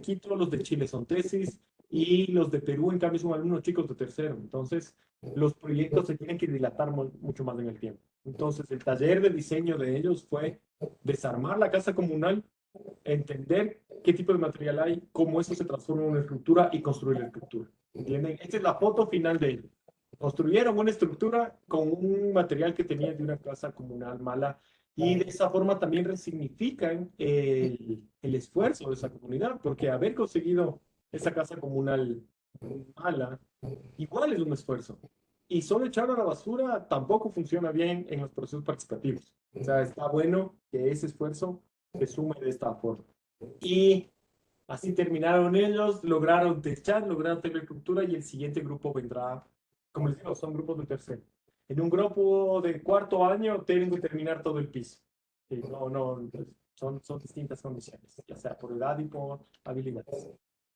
B: Quito, los de Chile son tesis y los de Perú, en cambio, son alumnos chicos de tercero. Entonces, los proyectos se tienen que dilatar mucho más en el tiempo. Entonces, el taller de diseño de ellos fue desarmar la casa comunal, entender qué tipo de material hay, cómo eso se transforma en una estructura y construir la estructura. ¿Entienden? Esta es la foto final de ellos. Construyeron una estructura con un material que tenían de una casa comunal mala y de esa forma también resignifican el esfuerzo de esa comunidad, porque haber conseguido esa casa comunal mala igual es un esfuerzo. Y solo echarlo a la basura tampoco funciona bien en los procesos participativos. O sea, está bueno que ese esfuerzo se sume de esta forma. Y así terminaron ellos, lograron techar, lograron tener estructura y el siguiente grupo vendrá, como les digo, son grupos de tercero. En un grupo de cuarto año tienen que terminar todo el piso. No, no, son distintas condiciones, ya sea por edad y por habilidades.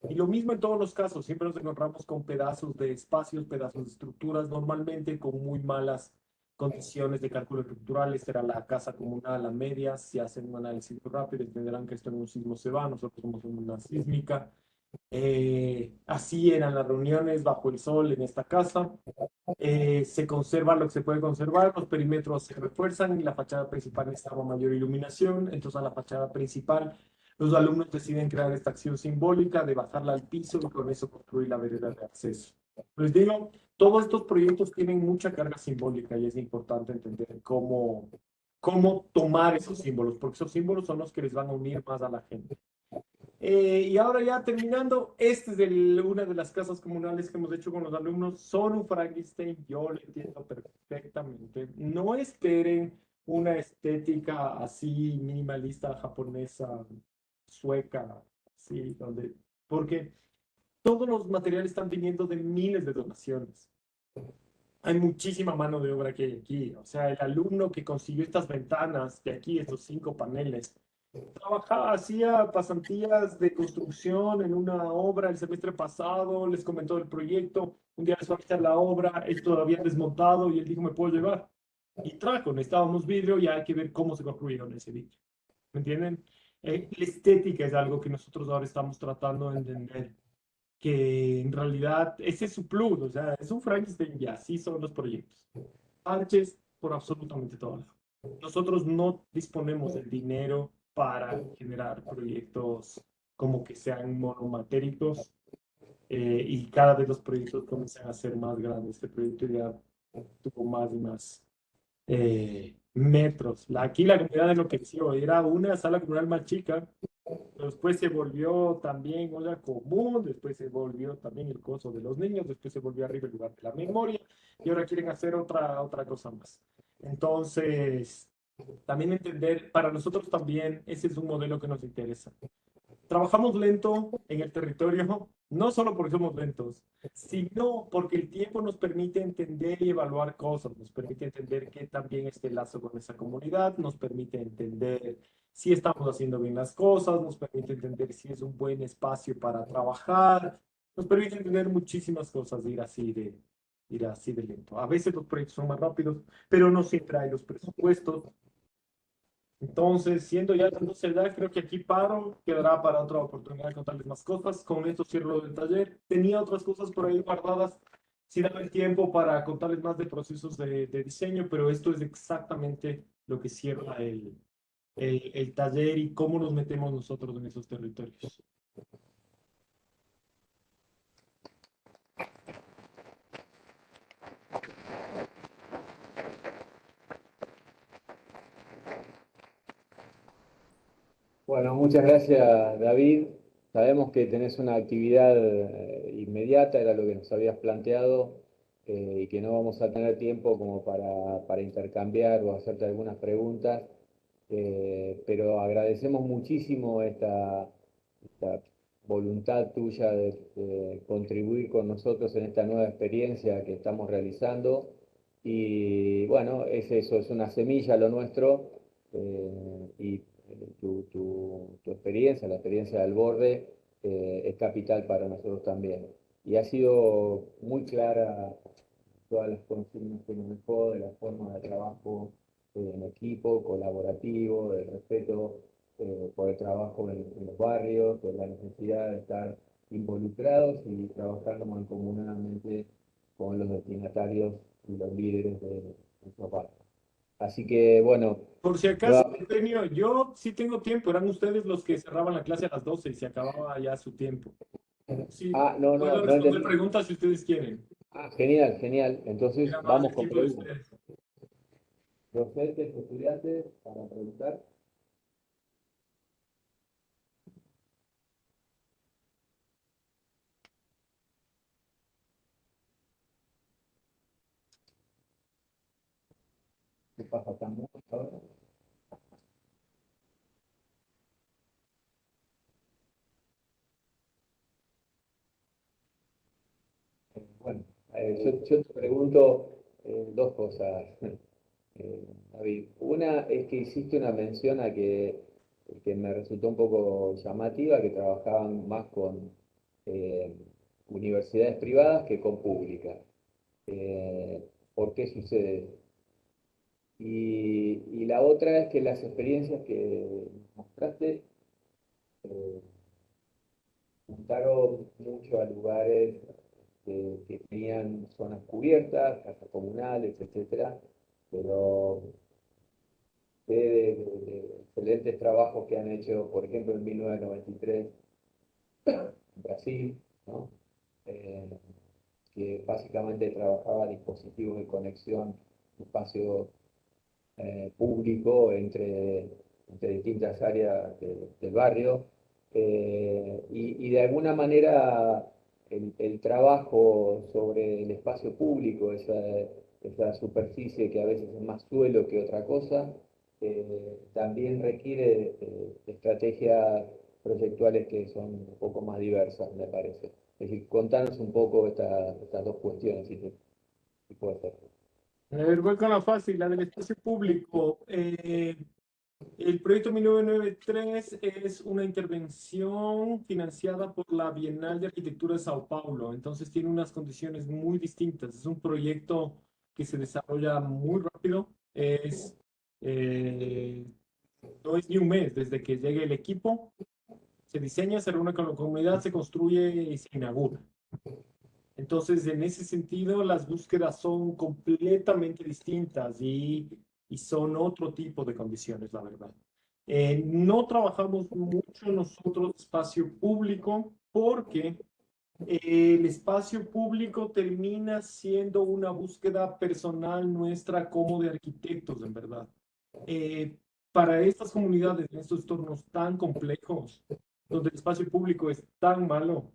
B: Y lo mismo en todos los casos, siempre nos encontramos con pedazos de espacios, pedazos de estructuras, normalmente con muy malas condiciones de cálculo estructural. Esta era la casa comunal a medias. Si hacen un análisis rápido, entenderán que esto en un sismo se va. Nosotros somos una sísmica. Así eran las reuniones bajo el sol en esta casa. Se conserva lo que se puede conservar, los perímetros se refuerzan y la fachada principal necesitaba mayor iluminación. Entonces, a la fachada principal, los alumnos deciden crear esta acción simbólica de bajarla al piso y con eso construir la vereda de acceso. Les digo, todos estos proyectos tienen mucha carga simbólica y es importante entender cómo tomar esos símbolos, porque esos símbolos son los que les van a unir más a la gente. Y ahora ya terminando, esta es una de las casas comunales que hemos hecho con los alumnos. Son un Frankenstein, yo lo entiendo perfectamente. No esperen una estética así minimalista japonesa, sueca, sí, porque todos los materiales están viniendo de miles de donaciones. Hay muchísima mano de obra que hay aquí. O sea, el alumno que consiguió estas ventanas de aquí, estos 5 paneles, trabajaba, hacía pasantías de construcción en una obra el semestre pasado, les comentó el proyecto, un día les fue a quitar la obra, esto lo habían desmontado y él dijo, ¿me puedo llevar? Y trajo, necesitábamos vidrio y hay que ver cómo se construyeron ese vidrio. ¿Me entienden? La estética es algo que nosotros ahora estamos tratando de entender, que en realidad ese es su plus, o sea, es un Frankenstein y así son los proyectos. Parches por absolutamente todo lado. Nosotros no disponemos del dinero para generar proyectos como que sean monomatéricos, y cada vez los proyectos comienzan a ser más grandes. Este proyecto ya tuvo más y más metros. Aquí la comunidad enloqueció, era una sala comunal más chica, después se volvió también olla común, después se volvió también el coso de los niños, después se volvió arriba el lugar de la memoria y ahora quieren hacer otra cosa más. Entonces, también entender, para nosotros también, ese es un modelo que nos interesa. Trabajamos lento en el territorio, no solo porque somos lentos, sino porque el tiempo nos permite entender y evaluar cosas, nos permite entender qué también este lazo con esa comunidad, nos permite entender si estamos haciendo bien las cosas, nos permite entender si es un buen espacio para trabajar, nos permite entender muchísimas cosas de ir así de lento. A veces los proyectos son más rápidos, pero no siempre hay los presupuestos. Entonces, siendo ya dándose edad, creo que aquí paro, quedará para otra oportunidad de contarles más cosas. Con esto cierro lo del taller. Tenía otras cosas por ahí guardadas, si daba el tiempo para contarles más de procesos de diseño, pero esto es exactamente lo que cierra el taller y cómo nos metemos nosotros en esos territorios.
A: Bueno, muchas gracias, David. Sabemos que tenés una actividad inmediata, era lo que nos habías planteado, y que no vamos a tener tiempo como para intercambiar o hacerte algunas preguntas, pero agradecemos muchísimo esta voluntad tuya de contribuir con nosotros en esta nueva experiencia que estamos realizando. Y bueno, es eso, es una semilla lo nuestro, y tu experiencia, la experiencia del borde, es capital para nosotros también. Y ha sido muy clara todas las consignas que nos dejó de la forma de trabajo en equipo, colaborativo, del respeto por el trabajo en los barrios, de la necesidad de estar involucrados y trabajando mancomunadamente con los destinatarios y los líderes de nuestros barrios. Así que, bueno,
B: Por si acaso,
A: nuevamente.
B: Eugenio, yo sí tengo tiempo. Eran ustedes los que cerraban la clase a las 12 y se acababa ya su tiempo. Sí,
A: Ah, no, no,
B: puedo
A: no
B: responder
A: entendí.
B: preguntas si ustedes quieren.
A: Ah, genial, genial. Entonces
B: Era más
A: vamos
B: del
A: con
B: equipo de
A: preguntas.
B: ustedes.
A: Docentes, estudiantes, para preguntar. ¿Qué pasa tan mucho ahora? Bueno, yo te pregunto dos cosas, David. Una es que hiciste una mención que me resultó un poco llamativa, que trabajaban más con eh, universidades privadas que con públicas. ¿Por qué sucede eso? Y la otra es que las experiencias que mostraste eh, apuntaron mucho a lugares que tenían zonas cubiertas, casas comunales, etcétera, pero de excelentes trabajos que han hecho, por ejemplo, en 1993 en Brasil, ¿no? Eh, que básicamente trabajaba dispositivos de conexión, espacio público entre distintas áreas del barrio. Y de alguna manera el trabajo sobre el espacio público, esa superficie que a veces es más suelo que otra cosa, también requiere estrategias proyectuales que son un poco más diversas, me parece. Es decir, contanos un poco estas dos cuestiones, si puede ser.
B: A ver, voy con la fácil, la del espacio público. El proyecto 1993 es una intervención financiada por la Bienal de Arquitectura de Sao Paulo, entonces tiene unas condiciones muy distintas. Es un proyecto que se desarrolla muy rápido, eh, no es ni un mes desde que llegue el equipo, se diseña, se reúne con la comunidad, se construye y se inaugura. Entonces, en ese sentido, las búsquedas son completamente distintas y son otro tipo de condiciones, la verdad. No trabajamos mucho nosotros espacio público porque el espacio público termina siendo una búsqueda personal nuestra como de arquitectos, en verdad. Eh, para estas comunidades, en estos entornos tan complejos, donde el espacio público es tan malo,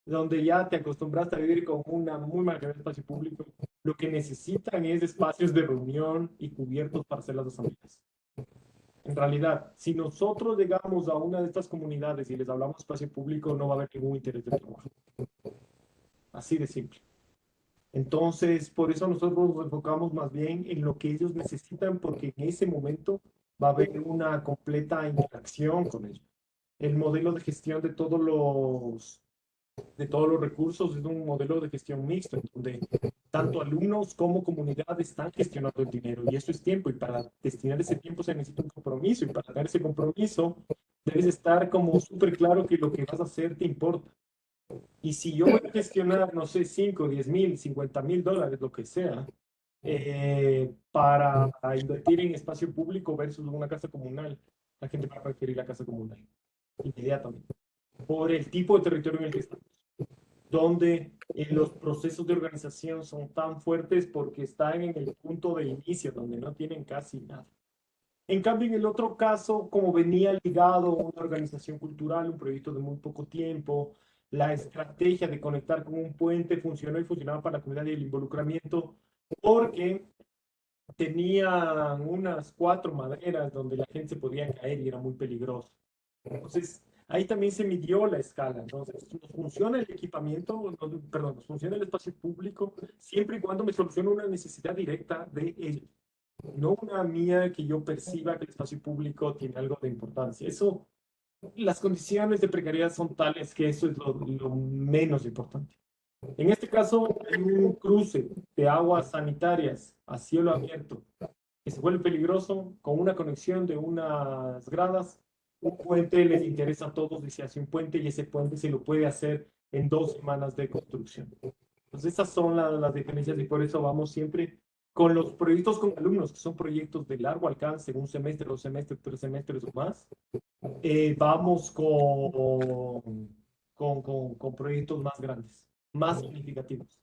B: donde ya te acostumbraste a vivir con una muy mala calidad de espacio público, lo que necesitan es espacios de reunión y cubiertos para hacer las asambleas. En realidad, si nosotros llegamos a una de estas comunidades y les hablamos de espacio público, no va a haber ningún interés de trabajo. Así de simple. Entonces, por eso nosotros nos enfocamos más bien en lo que ellos necesitan, porque en ese momento va a haber una completa interacción con ellos. El modelo de gestión de todos los recursos es un modelo de gestión mixto, en donde tanto alumnos como comunidad están gestionando el dinero y eso es tiempo y para destinar ese tiempo se necesita un compromiso y para dar ese compromiso debes estar como súper claro que lo que vas a hacer te importa. Y si yo voy a gestionar, no sé, 5, 10 mil, 50 mil dólares, lo que sea, para invertir en espacio público versus una casa comunal, la gente va a preferir la casa comunal inmediatamente por el tipo de territorio en el que estamos, donde los procesos de organización son tan fuertes porque están en el punto de inicio, donde no tienen casi nada. En cambio, en el otro caso, como venía ligado a una organización cultural, un proyecto de muy poco tiempo, la estrategia de conectar con un puente funcionó y funcionaba para la comunidad y el involucramiento, porque tenían unas 4 maderas donde la gente se podía caer y era muy peligroso. Entonces, ahí también se midió la escala. Entonces, nos funciona el equipamiento, perdón, nos funciona el espacio público, siempre y cuando me solucione una necesidad directa de ellos. No una mía que yo perciba que el espacio público tiene algo de importancia. Eso, las condiciones de precariedad son tales que eso es lo menos importante. En este caso, hay un cruce de aguas sanitarias a cielo abierto que se vuelve peligroso con una conexión de unas gradas. Un puente les interesa a todos y se hace un puente y ese puente se lo puede hacer en 2 semanas de construcción. Entonces, esas son las diferencias y por eso vamos siempre con los proyectos con alumnos, que son proyectos de largo alcance, un semestre, 2 semestres, 3 semestres o más. Vamos con proyectos más grandes, más significativos,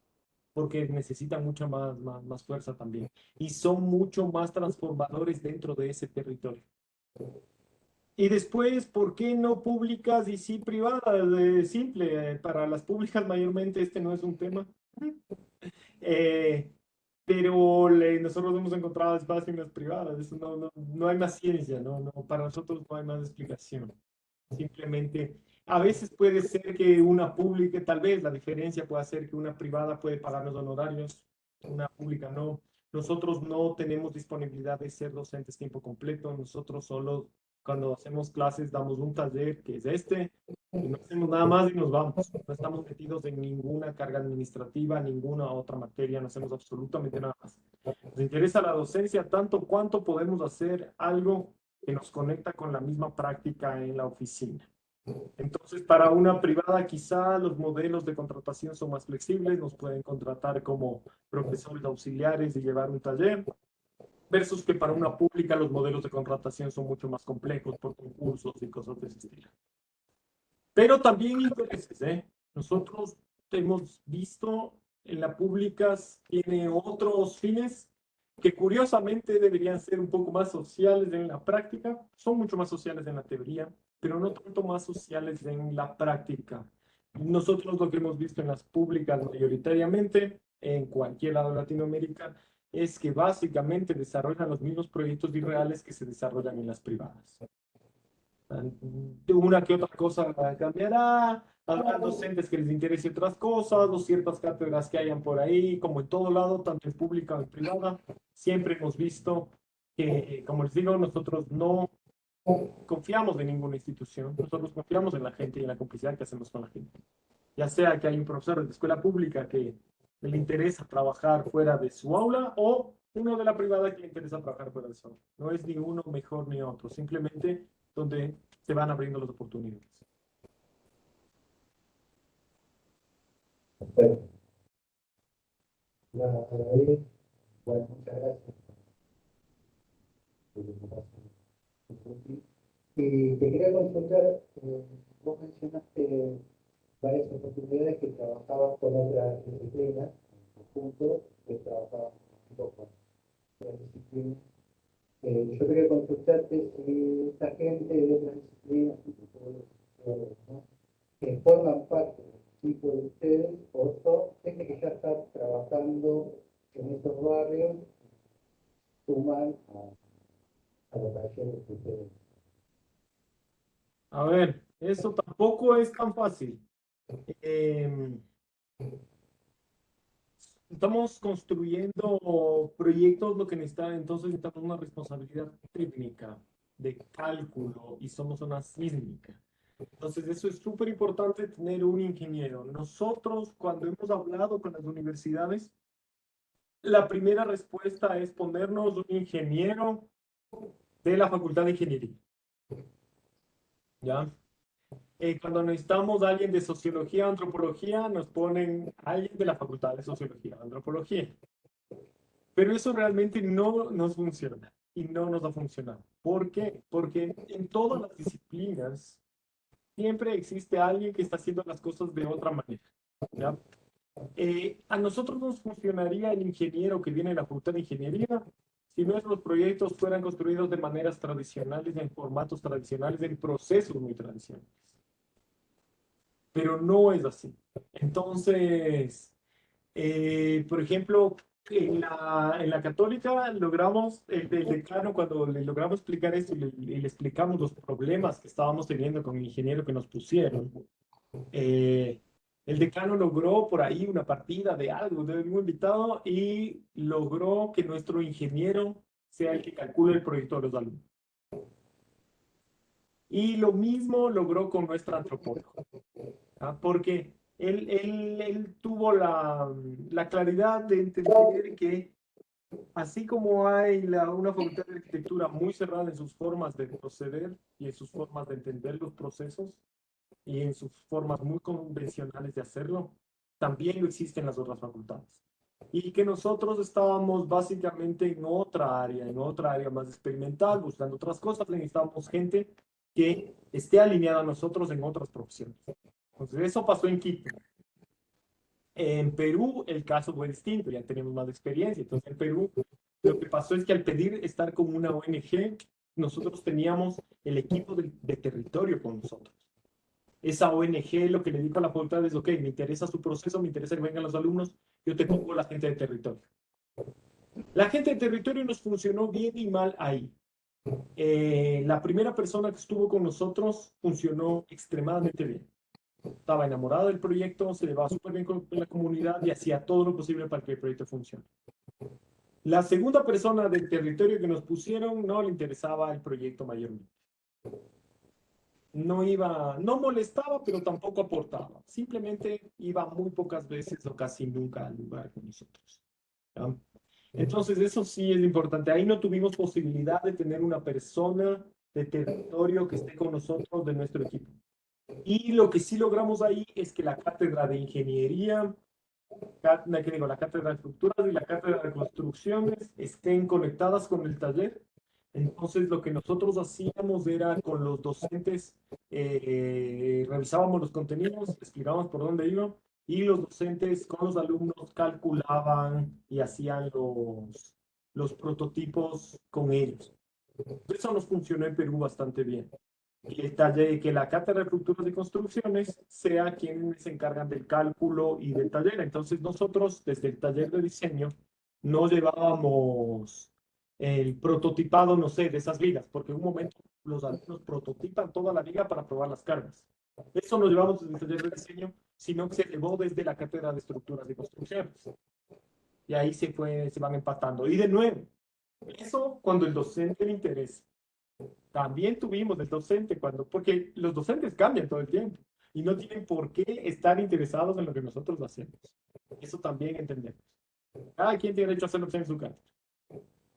B: porque necesitan mucha más fuerza también. Y son mucho más transformadores dentro de ese territorio. Y después, ¿por qué no públicas y sí privadas? Simple, para las públicas mayormente este no es un tema. Eh, pero nosotros hemos encontrado espacio en las privadas, eso no hay más ciencia, no, para nosotros no hay más explicación. Simplemente, a veces puede ser que una pública, tal vez la diferencia puede ser que una privada puede pagar los honorarios, una pública no. Nosotros no tenemos disponibilidad de ser docentes tiempo completo, nosotros solo cuando hacemos clases damos un taller que es este, y no hacemos nada más y nos vamos. No estamos metidos en ninguna carga administrativa, ninguna otra materia, no hacemos absolutamente nada más. Nos interesa la docencia tanto cuanto podemos hacer algo que nos conecta con la misma práctica en la oficina. Entonces, para una privada quizá los modelos de contratación son más flexibles, nos pueden contratar como profesores auxiliares y llevar un taller, versus que para una pública los modelos de contratación son mucho más complejos por concursos y cosas de ese estilo. Pero también intereses, ¿eh? Nosotros hemos visto en la públicas tiene otros fines que curiosamente deberían ser un poco más sociales en la práctica, son mucho más sociales en la teoría, pero no tanto más sociales en la práctica. Nosotros lo que hemos visto en las públicas mayoritariamente, en cualquier lado de Latinoamérica, es que básicamente desarrollan los mismos proyectos irreales que se desarrollan en las privadas. Una que otra cosa cambiará, habrá docentes que les interese otras cosas, o ciertas cátedras que hayan por ahí, como en todo lado, tanto en pública como en privada, siempre hemos visto que, como les digo, nosotros no confiamos en ninguna institución, nosotros confiamos en la gente y en la complicidad que hacemos con la gente. Ya sea que hay un profesor de la escuela pública que le interesa trabajar fuera de su aula o uno de la privada que le interesa trabajar fuera de su aula. No es ni uno mejor ni otro, simplemente donde se van abriendo las oportunidades.
C: Perfecto. David, bueno, muchas gracias por la invitación. Y te quería consultar, vos mencionaste varias oportunidades que trabajabas con otras disciplinas, en conjunto, que trabajabas con otras disciplinas. Yo quería consultarte si esta gente de otras disciplinas, tipo todos los profesores, ¿no?, que forman parte del equipo de ustedes, o son gente que ya está trabajando en estos barrios, suman a los talleres que ustedes.
B: A ver, eso tampoco es tan fácil. Estamos construyendo proyectos, lo que necesita, entonces necesitamos una responsabilidad técnica de cálculo y somos una sísmica. Entonces, eso es súper importante tener un ingeniero. Nosotros, cuando hemos hablado con las universidades, la primera respuesta es ponernos un ingeniero de la Facultad de Ingeniería. ¿Ya? Cuando necesitamos a alguien de Sociología o Antropología, nos ponen a alguien de la Facultad de Sociología o Antropología. Pero eso realmente no nos funciona y no nos ha funcionado. ¿Por qué? Porque en todas las disciplinas siempre existe alguien que está haciendo las cosas de otra manera. ¿Ya? A nosotros nos funcionaría el ingeniero que viene de la Facultad de Ingeniería si nuestros proyectos fueran construidos de maneras tradicionales, en formatos tradicionales, en procesos muy tradicionales. Pero no es así. Entonces, por ejemplo, en la Católica logramos, el decano, cuando le logramos explicar esto y le explicamos los problemas que estábamos teniendo con el ingeniero que nos pusieron, el decano logró por ahí una partida de algo, de un invitado, y logró que nuestro ingeniero sea el que calcule el proyecto de los alumnos. Y lo mismo logró con nuestra antropóloga, ¿ah? Porque él tuvo la claridad de entender que así como hay una facultad de arquitectura muy cerrada en sus formas de proceder y en sus formas de entender los procesos y en sus formas muy convencionales de hacerlo, también lo existen las otras facultades. Y que nosotros estábamos básicamente en otra área más experimental, buscando otras cosas, necesitábamos gente que esté alineada a nosotros en otras profesiones. Entonces, eso pasó en Quito. En Perú el caso fue distinto, ya tenemos más experiencia. Entonces, en Perú lo que pasó es que al pedir estar con una ONG, nosotros teníamos el equipo de territorio con nosotros. Esa ONG lo que le dijo a la facultad es, ok, me interesa su proceso, me interesa que vengan los alumnos, yo te pongo la gente de territorio. La gente de territorio nos funcionó bien y mal ahí. La primera persona que estuvo con nosotros funcionó extremadamente bien. Estaba enamorada del proyecto, se llevaba súper bien con la comunidad y hacía todo lo posible para que el proyecto funcione. La segunda persona del territorio que nos pusieron no le interesaba el proyecto mayormente. No molestaba, pero tampoco aportaba. Simplemente iba muy pocas veces o casi nunca al lugar con nosotros. ¿Ya? Entonces, eso sí es importante. Ahí no tuvimos posibilidad de tener una persona de territorio que esté con nosotros de nuestro equipo. Y lo que sí logramos ahí es que la cátedra de ingeniería, la cátedra de estructuras y la cátedra de construcciones estén conectadas con el taller. Entonces, lo que nosotros hacíamos era con los docentes, revisábamos los contenidos, explicábamos por dónde iban, y los docentes con los alumnos calculaban y hacían los prototipos con ellos. Eso nos funcionó en Perú bastante bien. que la cátedra de estructuras y construcciones sea quienes se encargan del cálculo y del taller. Entonces nosotros desde el taller de diseño no llevábamos el prototipado, no sé, de esas vigas, porque en un momento los alumnos prototipan toda la viga para probar las cargas. Eso no llevamos desde el taller de diseño, sino que se llevó desde la cátedra de estructuras y construcciones. Y ahí se van empatando. Y de nuevo, eso cuando el docente le interesa. También tuvimos el docente porque los docentes cambian todo el tiempo y no tienen por qué estar interesados en lo que nosotros hacemos. Eso también entendemos. Cada quien tiene derecho a hacer lo que sea en su cátedra.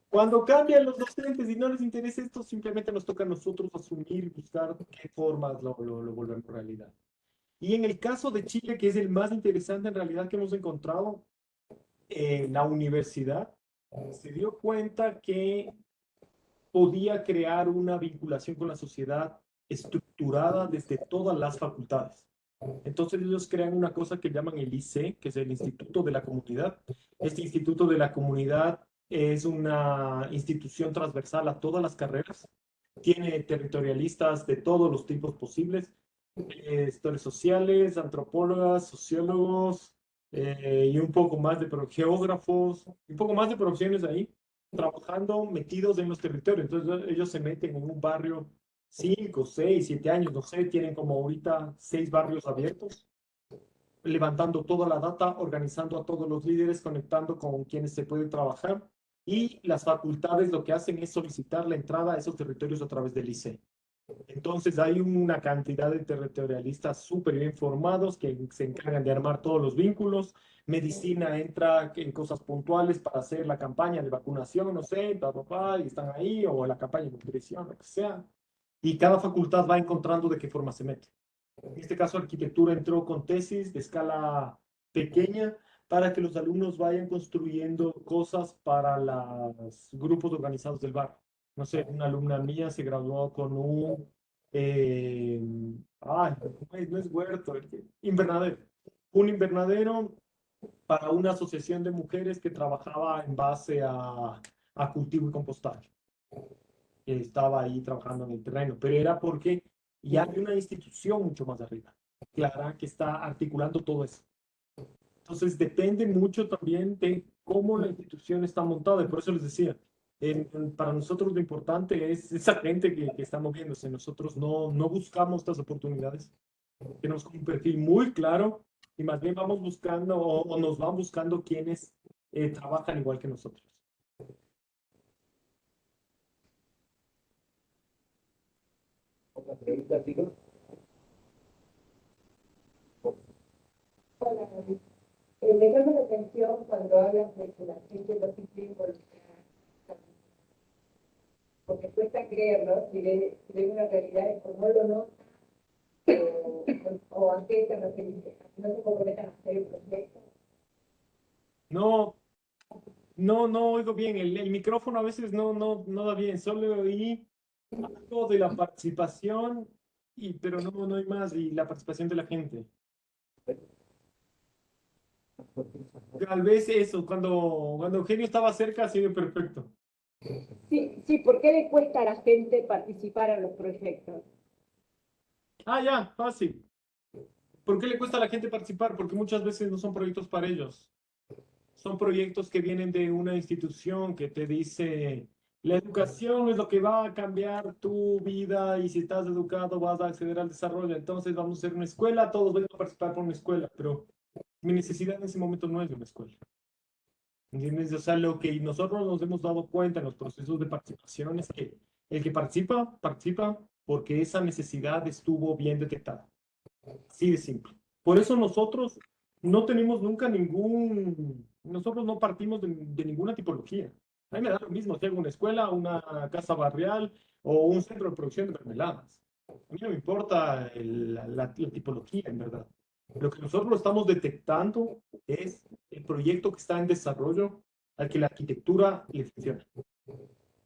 B: Cuando cambian los docentes y no les interesa esto, simplemente nos toca a nosotros asumir, buscar qué formas lo volvemos realidad. Y en el caso de Chile, que es el más interesante en realidad que hemos encontrado, la universidad se dio cuenta que podía crear una vinculación con la sociedad estructurada desde todas las facultades. Entonces ellos crean una cosa que llaman el IC, que es el Instituto de la Comunidad. Este Instituto de la Comunidad es una institución transversal a todas las carreras. Tiene territorialistas de todos los tipos posibles, historias sociales, antropólogas, sociólogos, y un poco más de geógrafos, un poco más de profesiones ahí, trabajando metidos en los territorios. Entonces ellos se meten en un barrio 5, 6, 7 años, no sé, tienen como ahorita 6 barrios abiertos, levantando toda la data, organizando a todos los líderes, conectando con quienes se puede trabajar. Y las facultades lo que hacen es solicitar la entrada a esos territorios a través del ICE. Entonces hay una cantidad de territorialistas súper bien formados que se encargan de armar todos los vínculos. Medicina entra en cosas puntuales para hacer la campaña de vacunación, no sé, y están ahí, o la campaña de nutrición, lo que sea. Y cada facultad va encontrando de qué forma se mete. En este caso, arquitectura entró con tesis de escala pequeña para que los alumnos vayan construyendo cosas para los grupos organizados del barrio. No sé, una alumna mía se graduó con un, no es huerto, invernadero. Un invernadero para una asociación de mujeres que trabajaba en base a cultivo y compostaje. Que estaba ahí trabajando en el terreno, pero era porque ya hay una institución mucho más arriba, clara, que está articulando todo eso. Entonces depende mucho también de cómo la institución está montada, y por eso les decía, para nosotros lo importante es esa gente que está moviéndose. Nosotros no buscamos estas oportunidades, tenemos un perfil muy claro y más bien vamos buscando o nos van buscando quienes trabajan igual que nosotros.
A: ¿Otra pregunta, chicos?
D: Hola, David. Me llama la atención cuando hablas de que la gente no se quiere involucrar, porque cuesta creerlo, si ven una realidad es como lo nota, o a qué se refiere, no se comprometan a hacer el proyecto.
B: No, no oigo bien. El micrófono a veces no da bien. Solo oí algo de la participación, pero no hay más. Y la participación de la gente. Tal vez eso, cuando Eugenio estaba cerca, ha sido perfecto.
D: Sí, ¿por qué le cuesta a la gente participar en los proyectos?
B: Ya, fácil. ¿Por qué le cuesta a la gente participar? Porque muchas veces no son proyectos para ellos. Son proyectos que vienen de una institución que te dice, la educación es lo que va a cambiar tu vida y si estás educado vas a acceder al desarrollo. Entonces vamos a hacer una escuela, todos van a participar por una escuela, pero mi necesidad en ese momento no es de una escuela. ¿Entiendes? O sea, lo que nosotros nos hemos dado cuenta en los procesos de participación es que el que participa porque esa necesidad estuvo bien detectada. Así de simple. Por eso nosotros no tenemos nunca nosotros no partimos de ninguna tipología. A mí me da lo mismo si hago una escuela, una casa barrial o un centro de producción de mermeladas. A mí no me importa la tipología, en verdad. Lo que nosotros estamos detectando es el proyecto que está en desarrollo al que la arquitectura le funciona.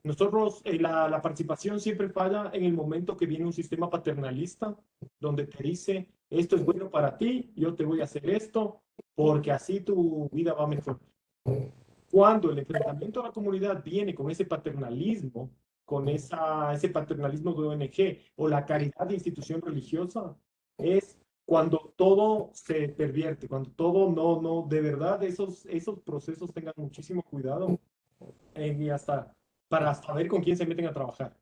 B: Nosotros, la participación siempre falla en el momento que viene un sistema paternalista, donde te dice, esto es bueno para ti, yo te voy a hacer esto, porque así tu vida va mejor. Cuando el enfrentamiento a la comunidad viene con ese paternalismo, con ese paternalismo de ONG o la caridad de institución religiosa, es cuando todo se pervierte, cuando todo de verdad esos procesos tengan muchísimo cuidado y hasta para saber con quién se meten a trabajar.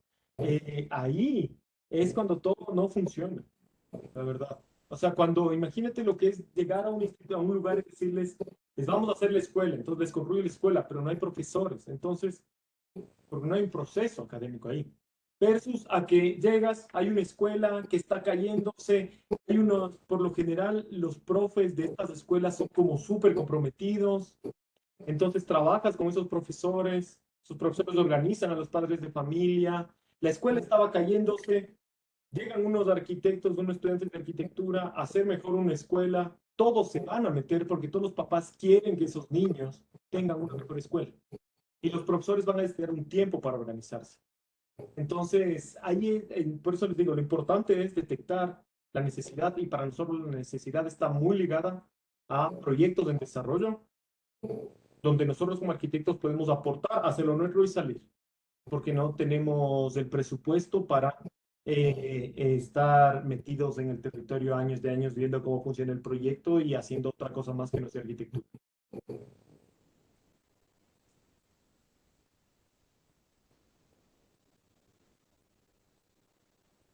B: Ahí es cuando todo no funciona, la verdad. O sea, cuando imagínate lo que es llegar a a un lugar y decirles, les vamos a hacer la escuela, entonces les construye la escuela, pero no hay profesores, entonces, porque no hay un proceso académico ahí. Versus a que llegas, hay una escuela que está cayéndose, hay unos, por lo general, los profes de estas escuelas son como súper comprometidos, entonces trabajas con esos profesores, sus profesores organizan a los padres de familia, la escuela estaba cayéndose, llegan unos arquitectos, unos estudiantes de arquitectura a hacer mejor una escuela, todos se van a meter porque todos los papás quieren que esos niños tengan una mejor escuela. Y los profesores van a destinar un tiempo para organizarse. Entonces, ahí, por eso les digo, lo importante es detectar la necesidad y para nosotros la necesidad está muy ligada a proyectos en desarrollo donde nosotros como arquitectos podemos aportar, hacer lo nuestro y salir, porque no tenemos el presupuesto para estar metidos en el territorio años de años viendo cómo funciona el proyecto y haciendo otra cosa más que no sea arquitectura.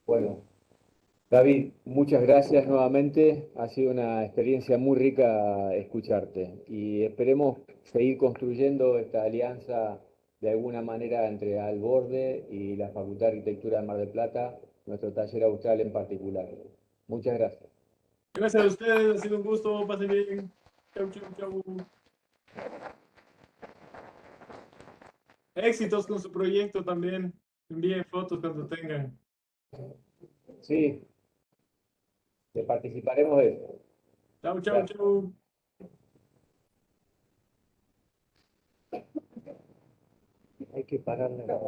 A: Bueno, David, muchas gracias nuevamente. Ha sido una experiencia muy rica escucharte y esperemos seguir construyendo esta alianza de alguna manera entre Alborde y la Facultad de Arquitectura de Mar del Plata, nuestro taller austral en particular. Muchas gracias.
B: Gracias a ustedes, ha sido un gusto, pasen bien. Chau, chau, chau. Éxitos con su proyecto también. Envíen fotos cuando tengan.
A: Sí, te participaremos de eso.
B: Chau, chau,
A: Gracias.
B: chau.
A: Hay que pararle la